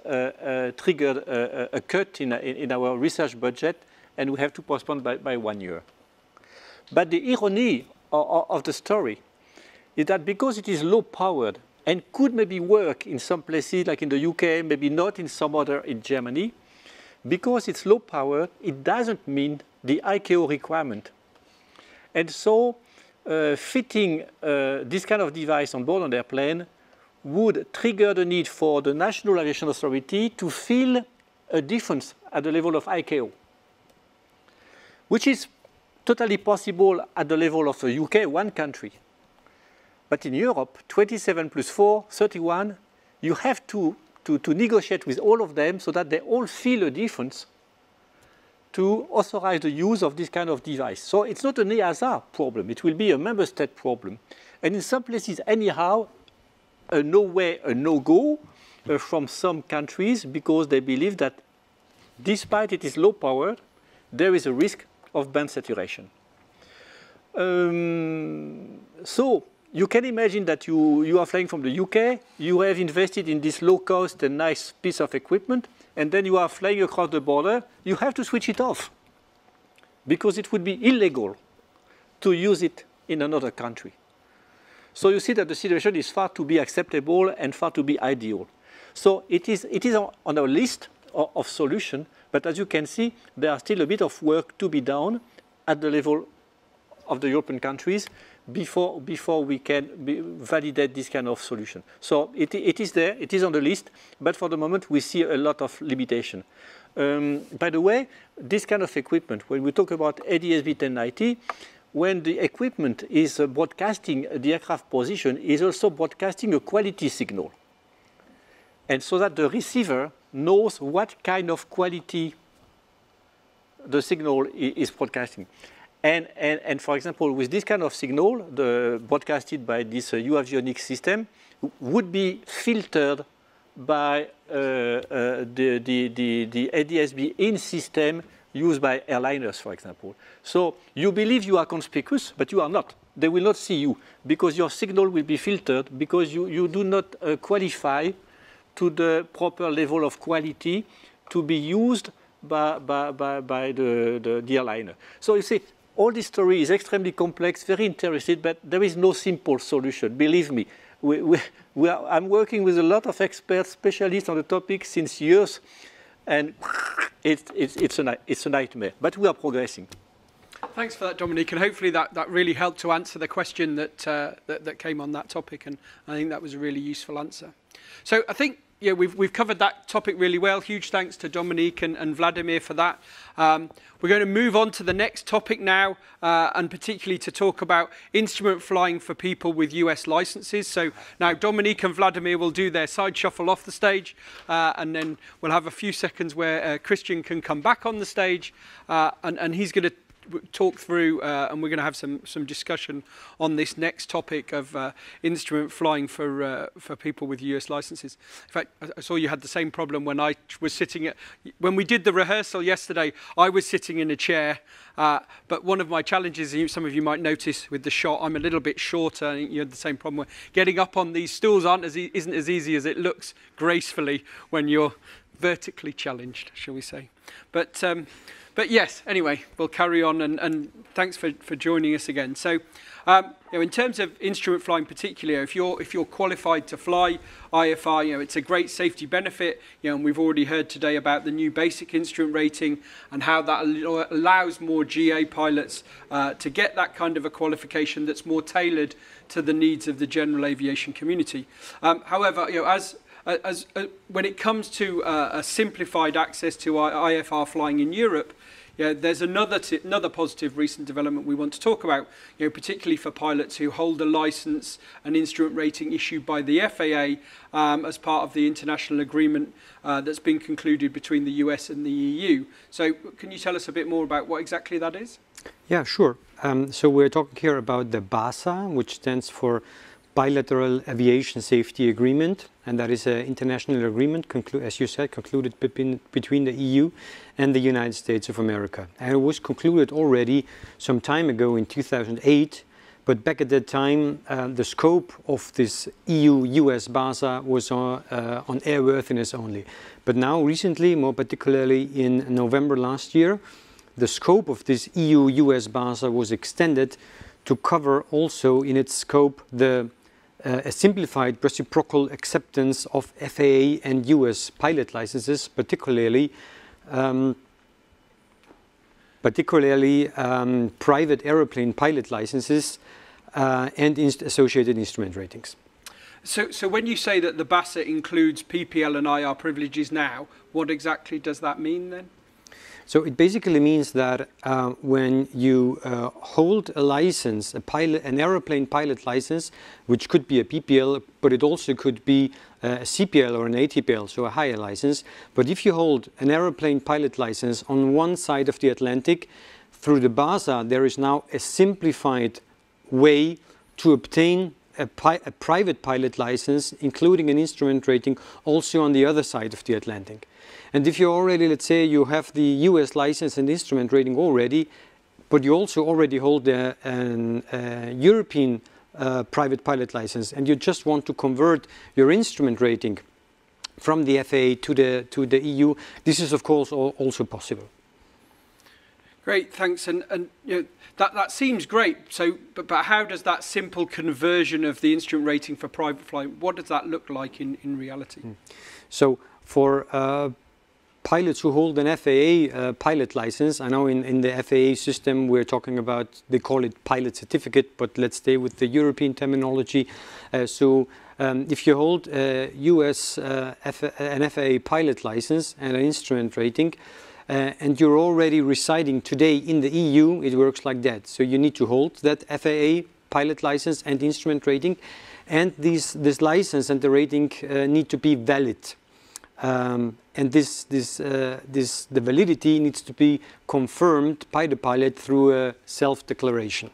triggered a cut in our research budget, and we have to postpone by 1 year. But the irony of the story is that because it is low-powered and could maybe work in some places like in the UK, maybe not in some other in Germany, because it's low-powered, it doesn't meet the ICAO requirement. And so fitting this kind of device on board an airplane would trigger the need for the National Aviation Authority to fill a difference at the level of ICAO, which is totally possible at the level of the UK, one country. But in Europe, 27 plus 4, 31, you have to negotiate with all of them so that they all feel a difference to authorize the use of this kind of device. So it's not an EASA problem, it will be a member state problem. And in some places, anyhow, a no way, a no-go from some countries because they believe that despite it is low powered, there is a risk of band saturation. So you can imagine that you are flying from the UK, you have invested in this low cost and nice piece of equipment, and then you are flying across the border, you have to switch it off because it would be illegal to use it in another country. So you see that the situation is far to be acceptable and far to be ideal. So it is on our list of solutions, but as you can see, there are still a bit of work to be done at the level of the European countries before we can validate this kind of solution. So it is there, it is on the list, but for the moment we see a lot of limitation. By the way, this kind of equipment, when we talk about ADS-B 1090, when the equipment is broadcasting the aircraft position, is also broadcasting a quality signal. And so that the receiver knows what kind of quality the signal is broadcasting. And for example, with this kind of signal, broadcasted by this UAvionics system, would be filtered by the ADS-B in system used by airliners, for example. So you believe you are conspicuous, but you are not. They will not see you because your signal will be filtered because you do not qualify to the proper level of quality to be used by the airliner. So you see, all this story is extremely complex, very interesting, but there is no simple solution. Believe me, I'm working with a lot of experts, specialists on the topic since years, and it's a nightmare. But we are progressing. Thanks for that, Dominique, and hopefully that really helped to answer the question that came on that topic, and I think that was a really useful answer. So I think we've covered that topic really well. Huge thanks to Dominique and Vladimir for that. We're going to move on to the next topic now, and particularly to talk about instrument flying for people with US licenses. So now Dominique and Vladimir will do their side shuffle off the stage, and then we'll have a few seconds where Christian can come back on the stage, and he's going to talk through, and we're going to have some discussion on this next topic of instrument flying for people with US licenses. In fact, I saw you had the same problem when I was when we did the rehearsal yesterday. I was sitting in a chair, but one of my challenges, some of you might notice with the shot, I'm a little bit shorter, and you had the same problem where getting up on these stools isn't as easy as it looks gracefully when you're vertically challenged, shall we say. But yes, anyway, we'll carry on, and thanks for joining us again. So In terms of instrument flying particularly, if you're qualified to fly IFR, it's a great safety benefit. And we've already heard today about the new basic instrument rating and how that allows more GA pilots to get that kind of a qualification that's more tailored to the needs of the general aviation community. However, when it comes to a simplified access to IFR flying in Europe, there's another positive recent development we want to talk about, particularly for pilots who hold a license and instrument rating issued by the FAA as part of the international agreement that's been concluded between the US and the EU. So can you tell us a bit more about what exactly that is? Yeah, sure. So we're talking here about the BASA, which stands for Bilateral Aviation Safety Agreement, and that is an international agreement, as you said, concluded between the EU and the United States of America. And it was concluded already some time ago in 2008, but back at that time, the scope of this EU-US BASA was on airworthiness only. But now recently, more particularly in November last year, the scope of this EU-US BASA was extended to cover also in its scope a simplified reciprocal acceptance of FAA and US pilot licenses, particularly private airplane pilot licenses and associated instrument ratings. So when you say that the BASA includes PPL and IR privileges now, what exactly does that mean then? So it basically means that when you hold a license, an aeroplane pilot license, which could be a PPL, but it also could be a CPL or an ATPL, so a higher license. But if you hold an aeroplane pilot license on one side of the Atlantic, through the BASA, there is now a simplified way to obtain a private pilot license, including an instrument rating, also on the other side of the Atlantic. And if you already, let's say, you have the US license and instrument rating already, but you also already hold a European private pilot license, and you just want to convert your instrument rating from the FAA to the EU, this is of course also possible. Great, thanks. And that seems great. So, but how does that simple conversion of the instrument rating for private flight, what does that look like in reality? So for pilots who hold an FAA pilot license, I know in the FAA system we're talking about, they call it pilot certificate, but let's stay with the European terminology. If you hold an FAA pilot license and an instrument rating, and you're already residing today in the EU, it works like that. So you need to hold that FAA pilot license and instrument rating, and this license and the rating need to be valid. And the validity needs to be confirmed by the pilot through a self-declaration.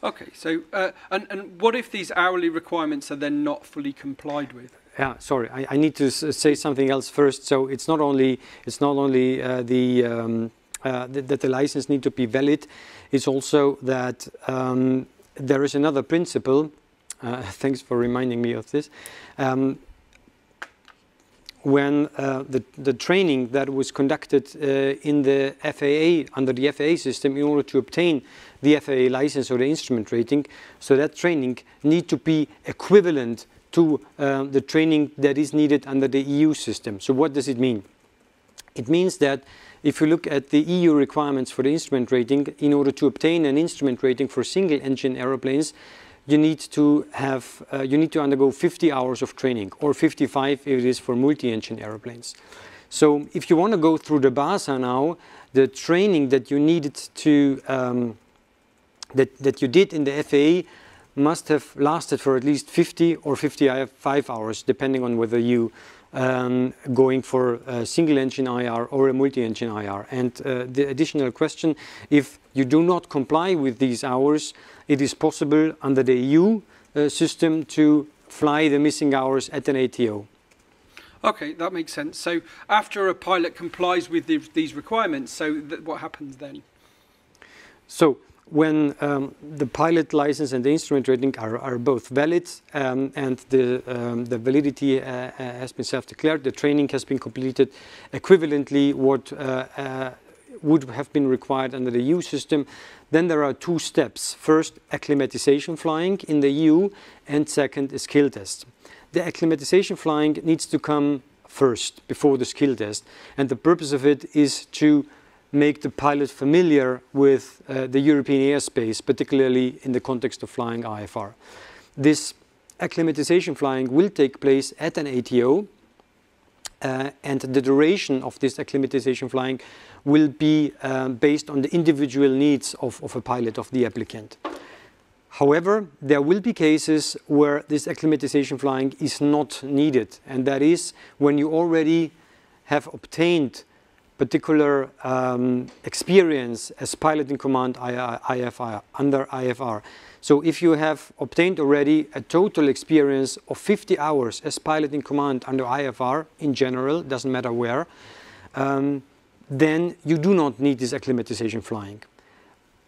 Okay, so and what if these hourly requirements are then not fully complied with? Yeah, sorry, I need to say something else first. So it's not only that the license need to be valid, it's also that there is another principle. Thanks for reminding me of this. When the training that was conducted in the FAA, under the FAA system, in order to obtain the FAA license or the instrument rating, so that training need to be equivalent to the training that is needed under the EU system. So what does it mean? It means that if you look at the EU requirements for the instrument rating, in order to obtain an instrument rating for single-engine aeroplanes, you need to undergo 50 hours of training, or 55 if it is for multi-engine airplanes. So if you want to go through the BASA now, the training that you needed to that you did in the FAA must have lasted for at least 50 or 55 hours, depending on whether you going for a single-engine IR or a multi-engine IR. And the additional question, if you do not comply with these hours, it is possible under the EU system to fly the missing hours at an ATO. Okay, that makes sense. So after a pilot complies with these requirements, so what happens then? So when the pilot license and the instrument rating are both valid and the validity has been self-declared, the training has been completed equivalently would have been required under the EU system, then there are two steps. First, acclimatization flying in the EU, and second, a skill test. The acclimatization flying needs to come first, before the skill test, and the purpose of it is to make the pilot familiar with the European airspace, particularly in the context of flying IFR. This acclimatization flying will take place at an ATO, and the duration of this acclimatization flying will be based on the individual needs of a pilot, of the applicant. However, there will be cases where this acclimatization flying is not needed, and that is when you already have obtained particular experience as pilot in command IFR, under IFR. So if you have obtained already a total experience of 50 hours as pilot in command under IFR in general, doesn't matter where, then you do not need this acclimatization flying.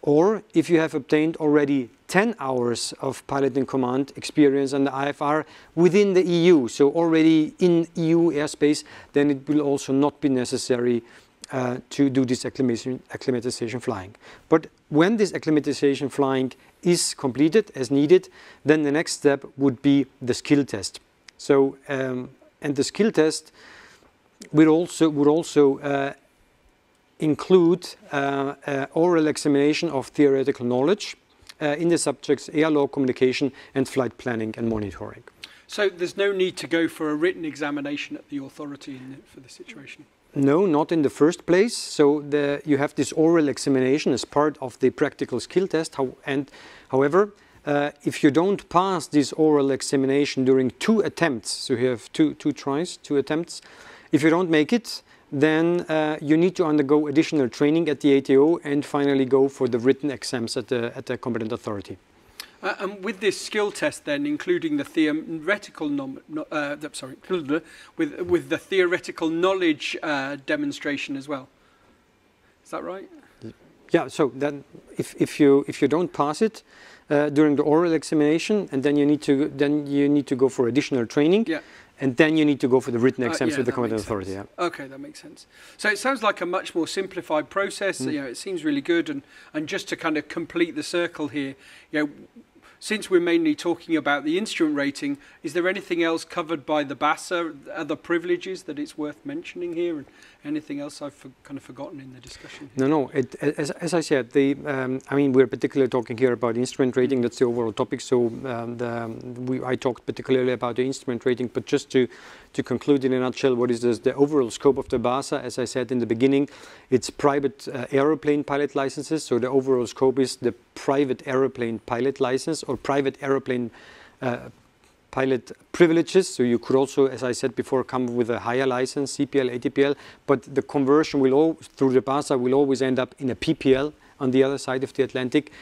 Or if you have obtained already 10 hours of pilot in command experience under IFR within the EU, so already in EU airspace, then it will also not be necessary to do this acclimatization flying. But when this acclimatization flying is completed as needed, then the next step would be the skill test. So, and the skill test would also include oral examination of theoretical knowledge in the subjects air law, communication, and flight planning and monitoring. So there's no need to go for a written examination at the authority for this situation? No, not in the first place. So you have this oral examination as part of the practical skill test. However, if you don't pass this oral examination during 2 attempts, so you have two tries, 2 attempts, if you don't make it, then you need to undergo additional training at the ATO and finally go for the written exams at the competent authority. And with this skill test, then, including the theoretical with the theoretical knowledge demonstration as well, is that right? Yeah. So then, if you don't pass it during the oral examination, and then you need to go for additional training. Yeah. And then you need to go for the written exams with the competent authority. Yeah. Okay, that makes sense. So it sounds like a much more simplified process. You know, it seems really good. And just to kind of complete the circle here, you know, since we're mainly talking about the instrument rating, is there anything else covered by the BASA, other privileges that it's worth mentioning here, and anything else I've kind of forgotten in the discussion? No. As I said, I mean, we're particularly talking here about instrument rating. That's the overall topic. So I talked particularly about the instrument rating, but just to conclude in a nutshell, what is the overall scope of the BASA? As I said in the beginning, it's private aeroplane pilot licenses. So the overall scope is the private aeroplane pilot license or private aeroplane pilot privileges. So you could also, as I said before, come with a higher license, CPL, ATPL, but the conversion through the BASA will always end up in a PPL on the other side of the Atlantic.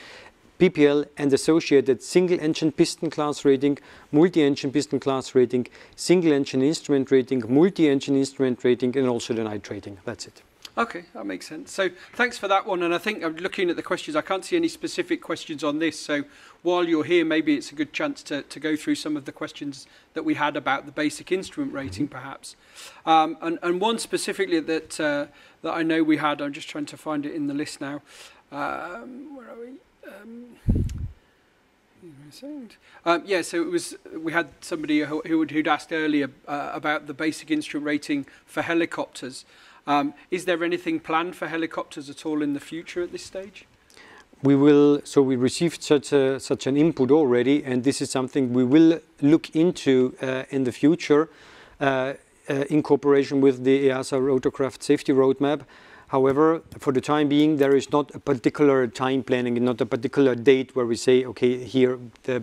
PPL and associated single-engine piston class rating, multi-engine piston class rating, single-engine instrument rating, multi-engine instrument rating, and also the night rating. That's it. Okay, that makes sense. So thanks for that one. And I think I'm looking at the questions. I can't see any specific questions on this. So while you're here, maybe it's a good chance to go through some of the questions that we had about the basic instrument rating, perhaps. And one specifically that I know we had, I'm just trying to find it in the list now. Where are we? Yeah, so we had somebody who'd asked earlier about the basic instrument rating for helicopters. Is there anything planned for helicopters at all in the future at this stage? We will. So we received such an input already, and this is something we will look into in the future in cooperation with the EASA rotorcraft safety roadmap. However, for the time being, there is not a particular time planning and not a particular date where we say, okay, here the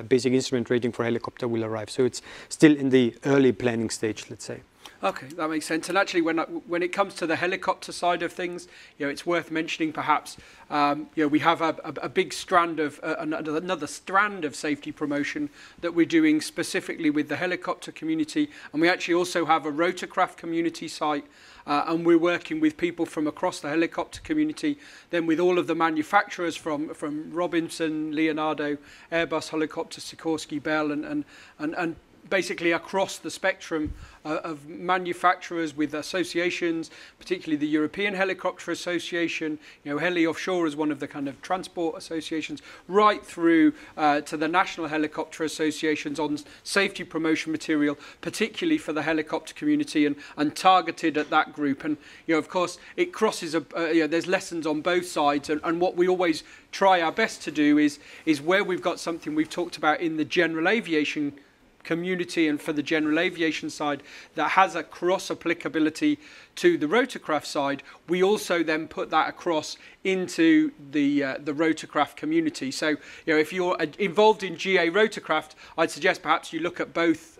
basic instrument rating for helicopter will arrive. So it's still in the early planning stage, let's say. Okay, that makes sense. And actually, when it comes to the helicopter side of things, you know, it's worth mentioning perhaps, you know, we have a big strand of another strand of safety promotion that we're doing specifically with the helicopter community, and we actually also have a rotorcraft community site, and we're working with people from across the helicopter community, then with all of the manufacturers from Robinson, Leonardo, Airbus, Helicopter, Sikorsky, Bell, and basically across the spectrum of manufacturers with associations, particularly the European Helicopter Association, Heli Offshore is one of the kind of transport associations, right through to the National Helicopter Associations on safety promotion material, particularly for the helicopter community and targeted at that group. And, of course, it crosses, there's lessons on both sides. And what we always try our best to do is where we've got something we've talked about in the general aviation community and for the general aviation side that has a cross applicability to the rotorcraft side, we also then put that across into the rotorcraft community. So, if you're involved in GA rotorcraft, I'd suggest perhaps you look at both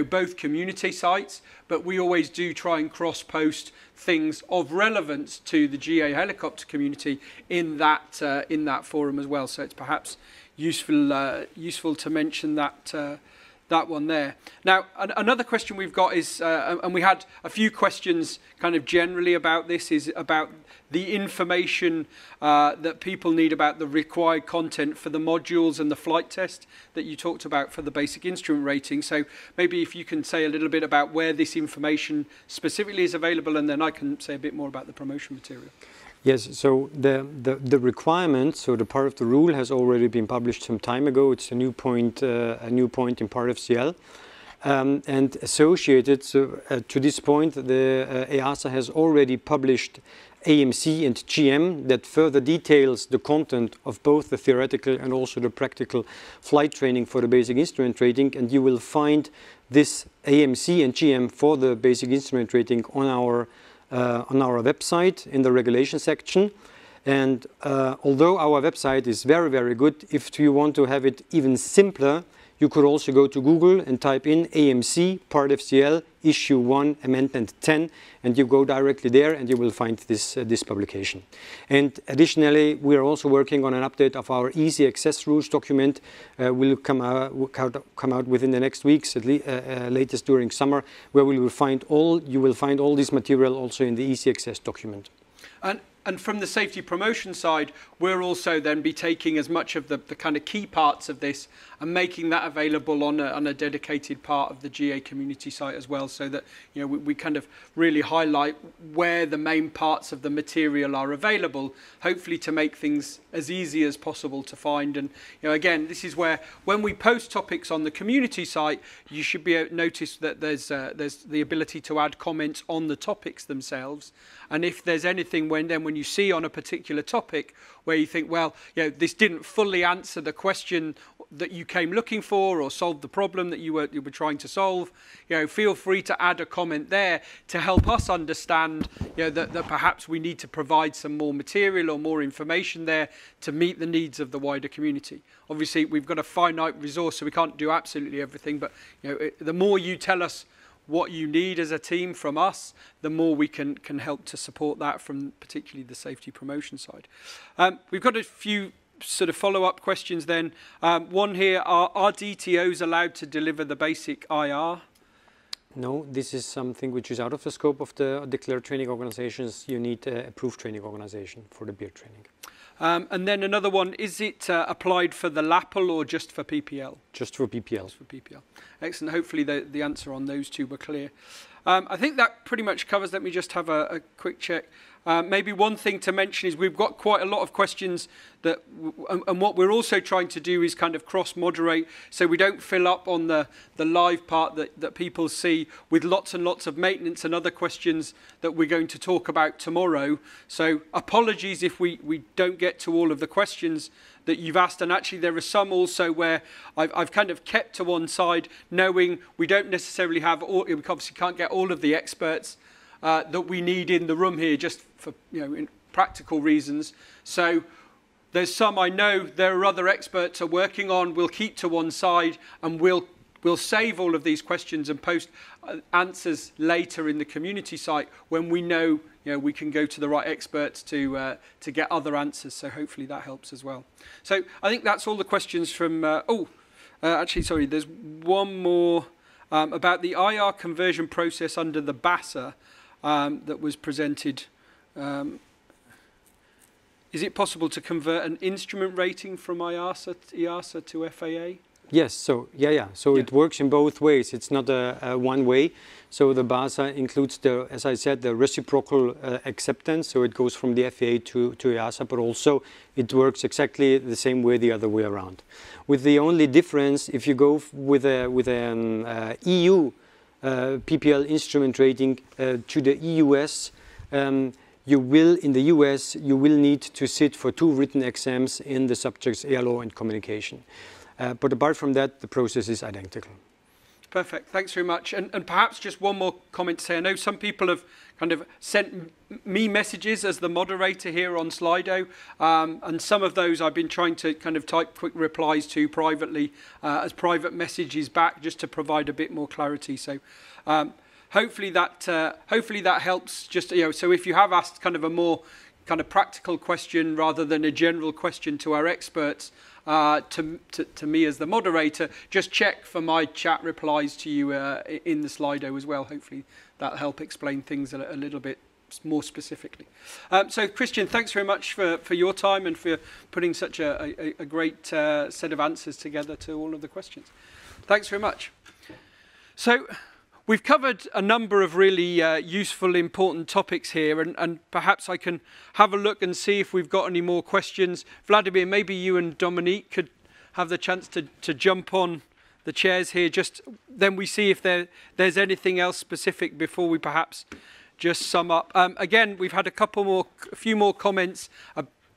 both community sites, but we always do try and cross-post things of relevance to the GA helicopter community in that forum as well. So it's perhaps useful to mention that one there. Now, another question we've got is, and we had a few questions kind of generally about this, is about the information that people need about the required content for the modules and the flight test that you talked about for the basic instrument rating. So maybe if you can say a little bit about where this information specifically is available, and then I can say a bit more about the promotion material. Yes, so the requirement, so the part of the rule has already been published some time ago. It's a new point in Part FCL. And associated to this point, the EASA has already published AMC and GM that further details the content of both the theoretical and also the practical flight training for the basic instrument rating. And you will find this AMC and GM for the basic instrument rating on our website in the regulation section. And although our website is very, very good, if you want to have it even simpler, you could also go to Google and type in AMC Part FCL Issue 1 Amendment 10, and you go directly there and you will find this publication. And additionally, we are also working on an update of our easy access rules document. Will come out within the next weeks, at latest during summer, where you will find all this material also in the easy access document. And from the safety promotion side, we'll also then be taking as much of the kind of key parts of this and making that available on a dedicated part of the GA community site as well, so that we kind of really highlight where the main parts of the material are available, hopefully to make things as easy as possible to find. And again, this is where when we post topics on the community site, you should be able to notice that there's the ability to add comments on the topics themselves. And if there's anything when you see on a particular topic where you think, well, this didn't fully answer the question that you came looking for or solve the problem that you were trying to solve, feel free to add a comment there to help us understand that perhaps we need to provide some more material or more information there to meet the needs of the wider community. Obviously, we've got a finite resource, so we can't do absolutely everything, but the more you tell us what you need as a team from us, the more we can help to support that from particularly the safety promotion side. We've got a few sort of follow-up questions then. One here, are DTOs allowed to deliver the basic IR? No, this is something which is out of the scope of the declared training organizations. You need an approved training organization for the BIR training. And then another one, is it applied for the LAPL or just for PPL? Just for PPL. Just for PPL. Excellent. Hopefully the answer on those two were clear. I think that pretty much covers. Let me just have a quick check. Maybe one thing to mention is we've got quite a lot of questions and what we're also trying to do is kind of cross-moderate so we don't fill up on the live part that people see with lots and lots of maintenance and other questions that we're going to talk about tomorrow. So apologies if we don't get to all of the questions that you've asked, and actually there are some also where I've kind of kept to one side, knowing we don't necessarily have all, we obviously can't get all of the experts that we need in the room here just for in practical reasons. So there's some I know there are other experts are working on. We'll keep to one side and we'll save all of these questions and post answers later in the community site when we know we can go to the right experts to get other answers. So hopefully that helps as well. So I think that's all the questions from. Actually, sorry, there's one more about the IR conversion process under the BASA that was presented. Is it possible to convert an instrument rating from EASA to FAA? Yes, so so it works in both ways. It's not a one way. So the BASA includes the, as I said, the reciprocal acceptance. So it goes from the FAA to EASA, but also it works exactly the same way the other way around. With the only difference, if you go with an EU PPL instrument rating to the EUS, you will, in the US, you will need to sit for 2 written exams in the subjects ALO and communication. But apart from that, the process is identical. Perfect. Thanks very much. And perhaps just one more comment to say. I know some people have kind of sent me messages as the moderator here on Slido, and some of those I've been trying to kind of type quick replies to privately as private messages back, just to provide a bit more clarity. So hopefully that helps. Just, you know, so if you have asked kind of a more kind of practical question rather than a general question to our experts, to me as the moderator, just check for my chat replies to you in the Slido as well. Hopefully that'll help explain things a little bit more specifically. So Christian, thanks very much for your time and for putting such a great set of answers together to all of the questions. Thanks very much. So we've covered a number of really useful, important topics here, and perhaps I can have a look and see if we've got any more questions. Vladimir, maybe you and Dominique could have the chance to jump on the chairs here. Just then we see if there's anything else specific before we perhaps just sum up. Again, we've had a few more comments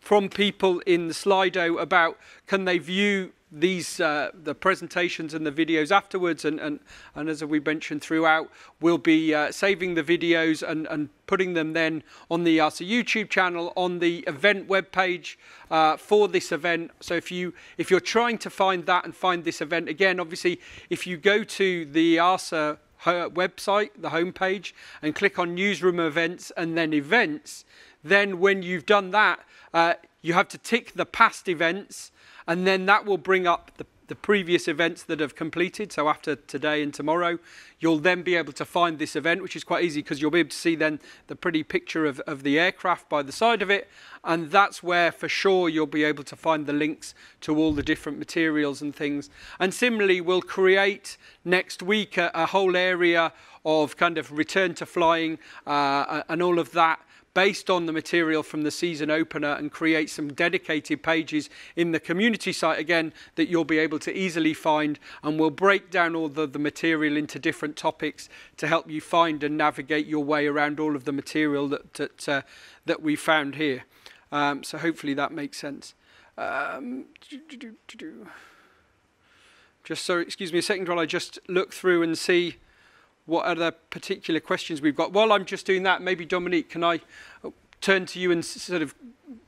from people in the Slido about can they view these the presentations and the videos afterwards, and as we mentioned throughout, we'll be saving the videos and putting them then on the EASA YouTube channel on the event webpage for this event. So if you're trying to find that and find this event again, obviously if you go to the EASA website, the homepage, and click on newsroom events and then events, then when you've done that, you have to tick the past events, and then that will bring up the previous events that have completed. So after today and tomorrow, you'll then be able to find this event, which is quite easy because you'll be able to see then the pretty picture of the aircraft by the side of it. And that's where for sure you'll be able to find the links to all the different materials and things. And similarly, we'll create next week a whole area of kind of return to flying and all of that, based on the material from the season opener, and create some dedicated pages in the community site again that you'll be able to easily find, and we'll break down all the material into different topics to help you find and navigate your way around all of the material that we found here. So hopefully that makes sense. Just sorry, excuse me a second while I just look through and see what other particular questions we've got. While I'm just doing that, maybe Dominique, can I turn to you and sort of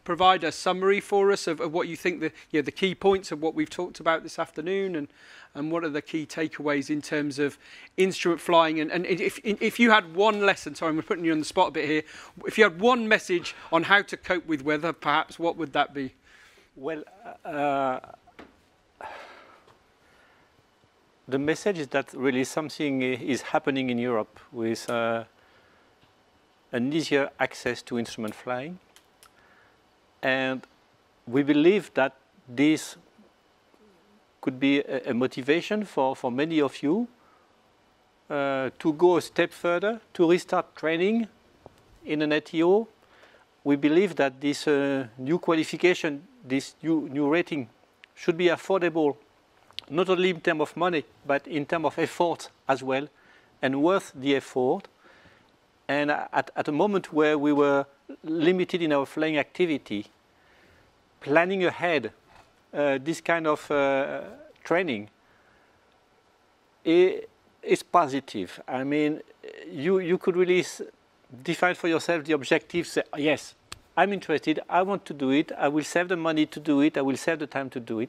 provide a summary for us of what you think the key points of what we've talked about this afternoon, and what are the key takeaways in terms of instrument flying, and if you had one lesson, sorry I'm putting you on the spot a bit here, if you had one message on how to cope with weather, perhaps what would that be? Well, the message is that really something is happening in Europe with an easier access to instrument flying. And we believe that this could be a motivation for many of you to go a step further, to restart training in an ATO. We believe that this new qualification, this new rating should be affordable, not only in terms of money, but in terms of effort as well, and worth the effort. And at a moment where we were limited in our flying activity, planning ahead this kind of training is positive. I mean, you could really define for yourself the objective, say, yes, I'm interested, I want to do it, I will save the money to do it, I will save the time to do it.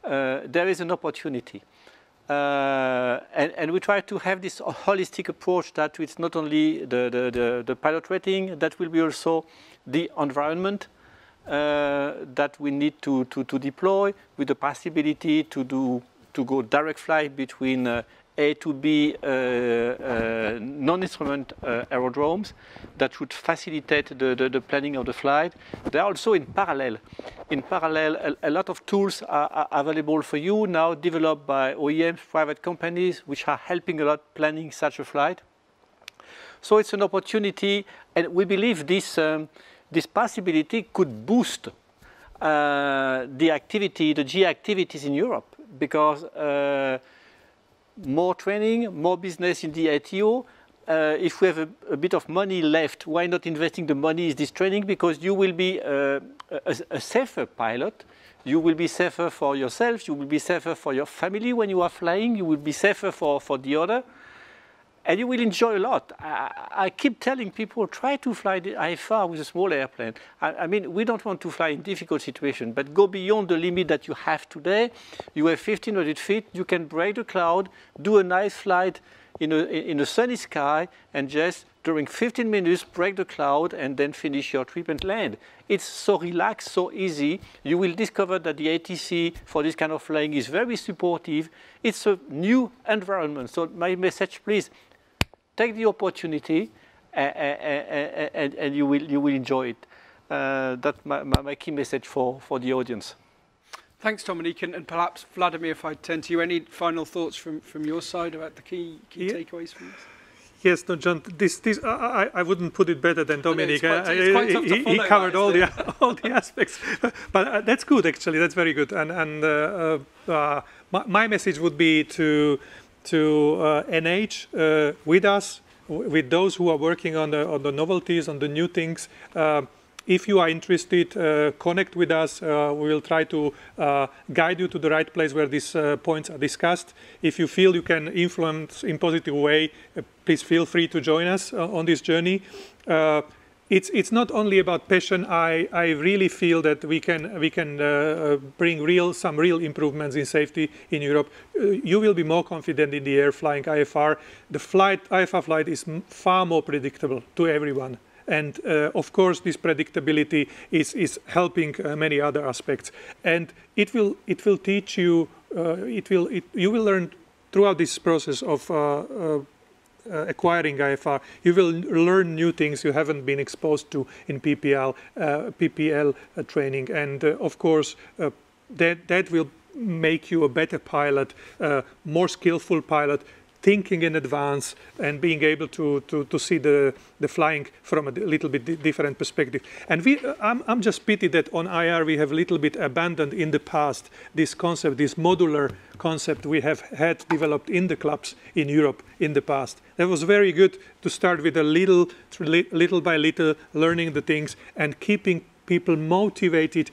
There is an opportunity. And we try to have this holistic approach that it's not only the pilot rating, that will be also the environment that we need to deploy, with the possibility to go direct flight between A to B non-instrument aerodromes that would facilitate the planning of the flight. They are also in parallel. In parallel, a lot of tools are available for you now, developed by OEMs, private companies, which are helping a lot planning such a flight. So it's an opportunity, and we believe this, this possibility could boost the activity, the GA activities in Europe, because more training, more business in the ATO. If we have a bit of money left, why not investing the money in this training? Because you will be a safer pilot. You will be safer for yourself. You will be safer for your family when you are flying. You will be safer for the other. And you will enjoy a lot. I keep telling people, try to fly the IFR with a small airplane. I mean, we don't want to fly in difficult situations, but go beyond the limit that you have today. You have 1,500 feet, you can break the cloud, do a nice flight in a sunny sky, and just during 15 minutes break the cloud and then finish your trip and land. It's so relaxed, so easy. You will discover that the ATC for this kind of flying is very supportive. It's a new environment. So my message, please, take the opportunity and you will enjoy it. That's my key message for the audience. Thanks, Dominique, and perhaps Vladimir, if I turn to you, any final thoughts from your side about the key takeaways from this? Yes, no, John. I wouldn't put it better than Dominique. It's quite tough to follow, he covered all the aspects, but that's good actually. That's very good. And my message would be to NH with us, with those who are working on the novelties, on the new things. If you are interested, connect with us. We will try to guide you to the right place where these points are discussed. If you feel you can influence in a positive way, please feel free to join us on this journey. It's not only about passion. I really feel that we can bring some real improvements in safety in Europe. You will be more confident in the air flying IFR. The IFR flight is far more predictable to everyone. And of course, this predictability is helping many other aspects. And it will teach you. You will learn throughout this process of acquiring IFR. You will learn new things you haven't been exposed to in PPL training. And of course, that will make you a better pilot, more skillful pilot, thinking in advance and being able to see the flying from a little bit different perspective. And I'm just pity that on IR we have a little bit abandoned in the past this concept, this modular concept we have had developed in the clubs in Europe in the past. That was very good to start with a little by little, learning the things and keeping people motivated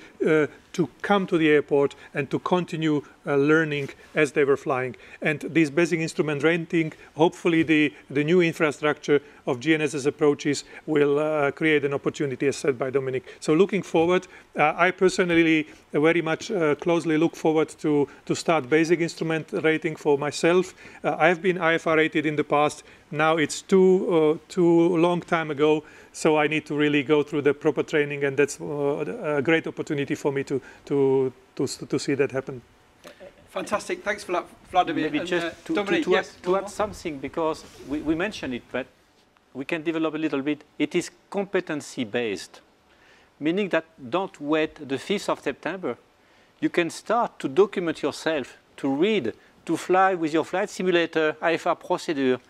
to come to the airport and to continue learning as they were flying. And this basic instrument rating, hopefully the new infrastructure of GNSS approaches will create an opportunity, as said by Dominique. So looking forward, I personally very much closely look forward to start basic instrument rating for myself. I have been IFR rated in the past. Now it's too long time ago. So I need to really go through the proper training, and that's a great opportunity for me to see that happen. Fantastic. Thanks for that, Vladimir. Maybe just to add something, because we mentioned it, but we can develop a little bit. It is competency-based, meaning that don't wait the 5th of September. You can start to document yourself, to read, to fly with your flight simulator, IFR procedure,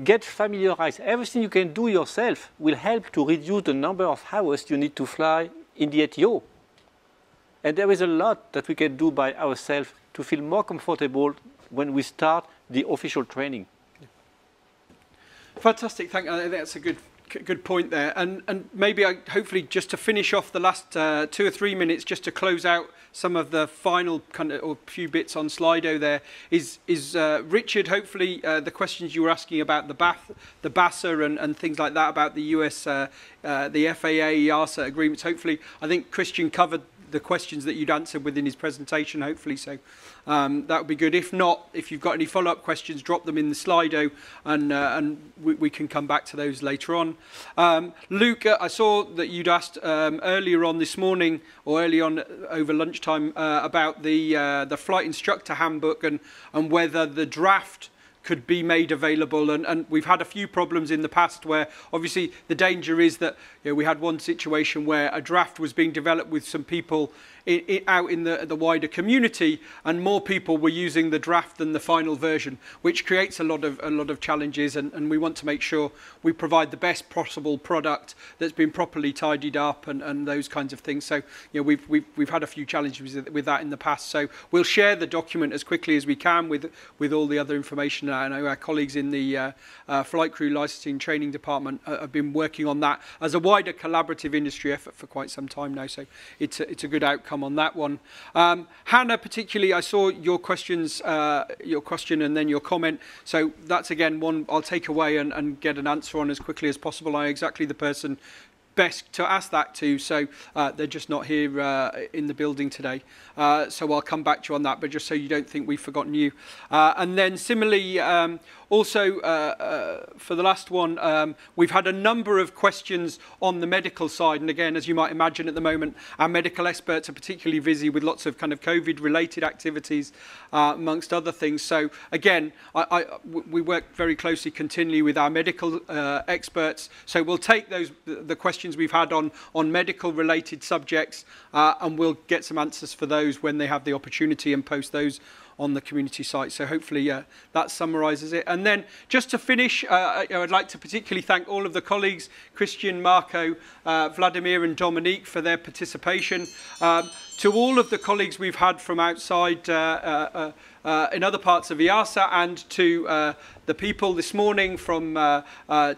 get familiarized. Everything you can do yourself will help to reduce the number of hours you need to fly in the ATO. And there is a lot that we can do by ourselves to feel more comfortable when we start the official training. Fantastic. I think that's a good point there. And maybe hopefully just to finish off the last 2 or 3 minutes, just to close out some of the final kind of or few bits on Slido there is Richard, hopefully the questions you were asking about the BASA and things like that, about the US, the FAA, EASA agreements. Hopefully, I think Christian covered the questions that you'd answered within his presentation, hopefully. So that would be good. If not, if you've got any follow-up questions, drop them in the Slido, and we can come back to those later on. Luke, I saw that you'd asked earlier on this morning, or early on over lunchtime, about the flight instructor handbook and whether the draft could be made available, and we've had a few problems in the past where obviously the danger is that we had one situation where a draft was being developed with some people out in the wider community, and more people were using the draft than the final version, which creates a lot of challenges, and we want to make sure we provide the best possible product that's been properly tidied up and those kinds of things. So we've had a few challenges with that in the past. So we'll share the document as quickly as we can with all the other information. I know our colleagues in the Flight Crew Licensing Training Department have been working on that as a wider collaborative industry effort for quite some time now. So it's a good outcome on that one. Hannah, particularly, I saw your questions, your question and then your comment. So that's again one I'll take away and get an answer on as quickly as possible. I'm exactly the person best to ask that to, so they're just not here in the building today. So I'll come back to you on that, but just so you don't think we've forgotten you. And then similarly, also for the last one, we've had a number of questions on the medical side. And again, as you might imagine at the moment, our medical experts are particularly busy with lots of kind of COVID-related activities, amongst other things. So again, we work very closely continually with our medical experts. So we'll take the questions we've had on medical-related subjects, and we'll get some answers for those when they have the opportunity and post those on the community site. So hopefully that summarises it. And then just to finish, I'd like to particularly thank all of the colleagues, Christian, Marco, Vladimir and Dominique, for their participation. To all of the colleagues we've had from outside in other parts of EASA, and to the people this morning from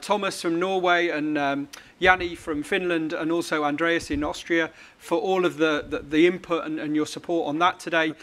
Thomas from Norway and Yanni from Finland, and also Andreas in Austria, for all of the input and your support on that today.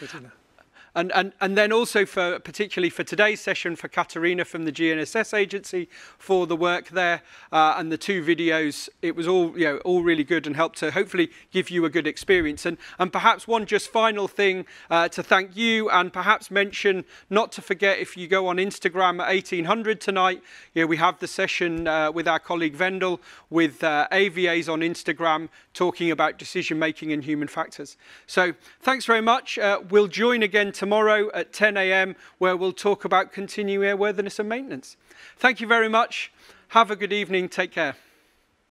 And then also particularly for today's session, for Katarina from the GNSS agency for the work there, and the 2 videos. It was all all really good and helped to hopefully give you a good experience. And perhaps one just final thing to thank you, and perhaps mention not to forget, if you go on Instagram at 1800 tonight, we have the session with our colleague Vendel with AVAs on Instagram talking about decision making and human factors. So thanks very much. We'll join again tomorrow at 10 a.m. where we'll talk about continuing airworthiness and maintenance. Thank you very much. Have a good evening. Take care.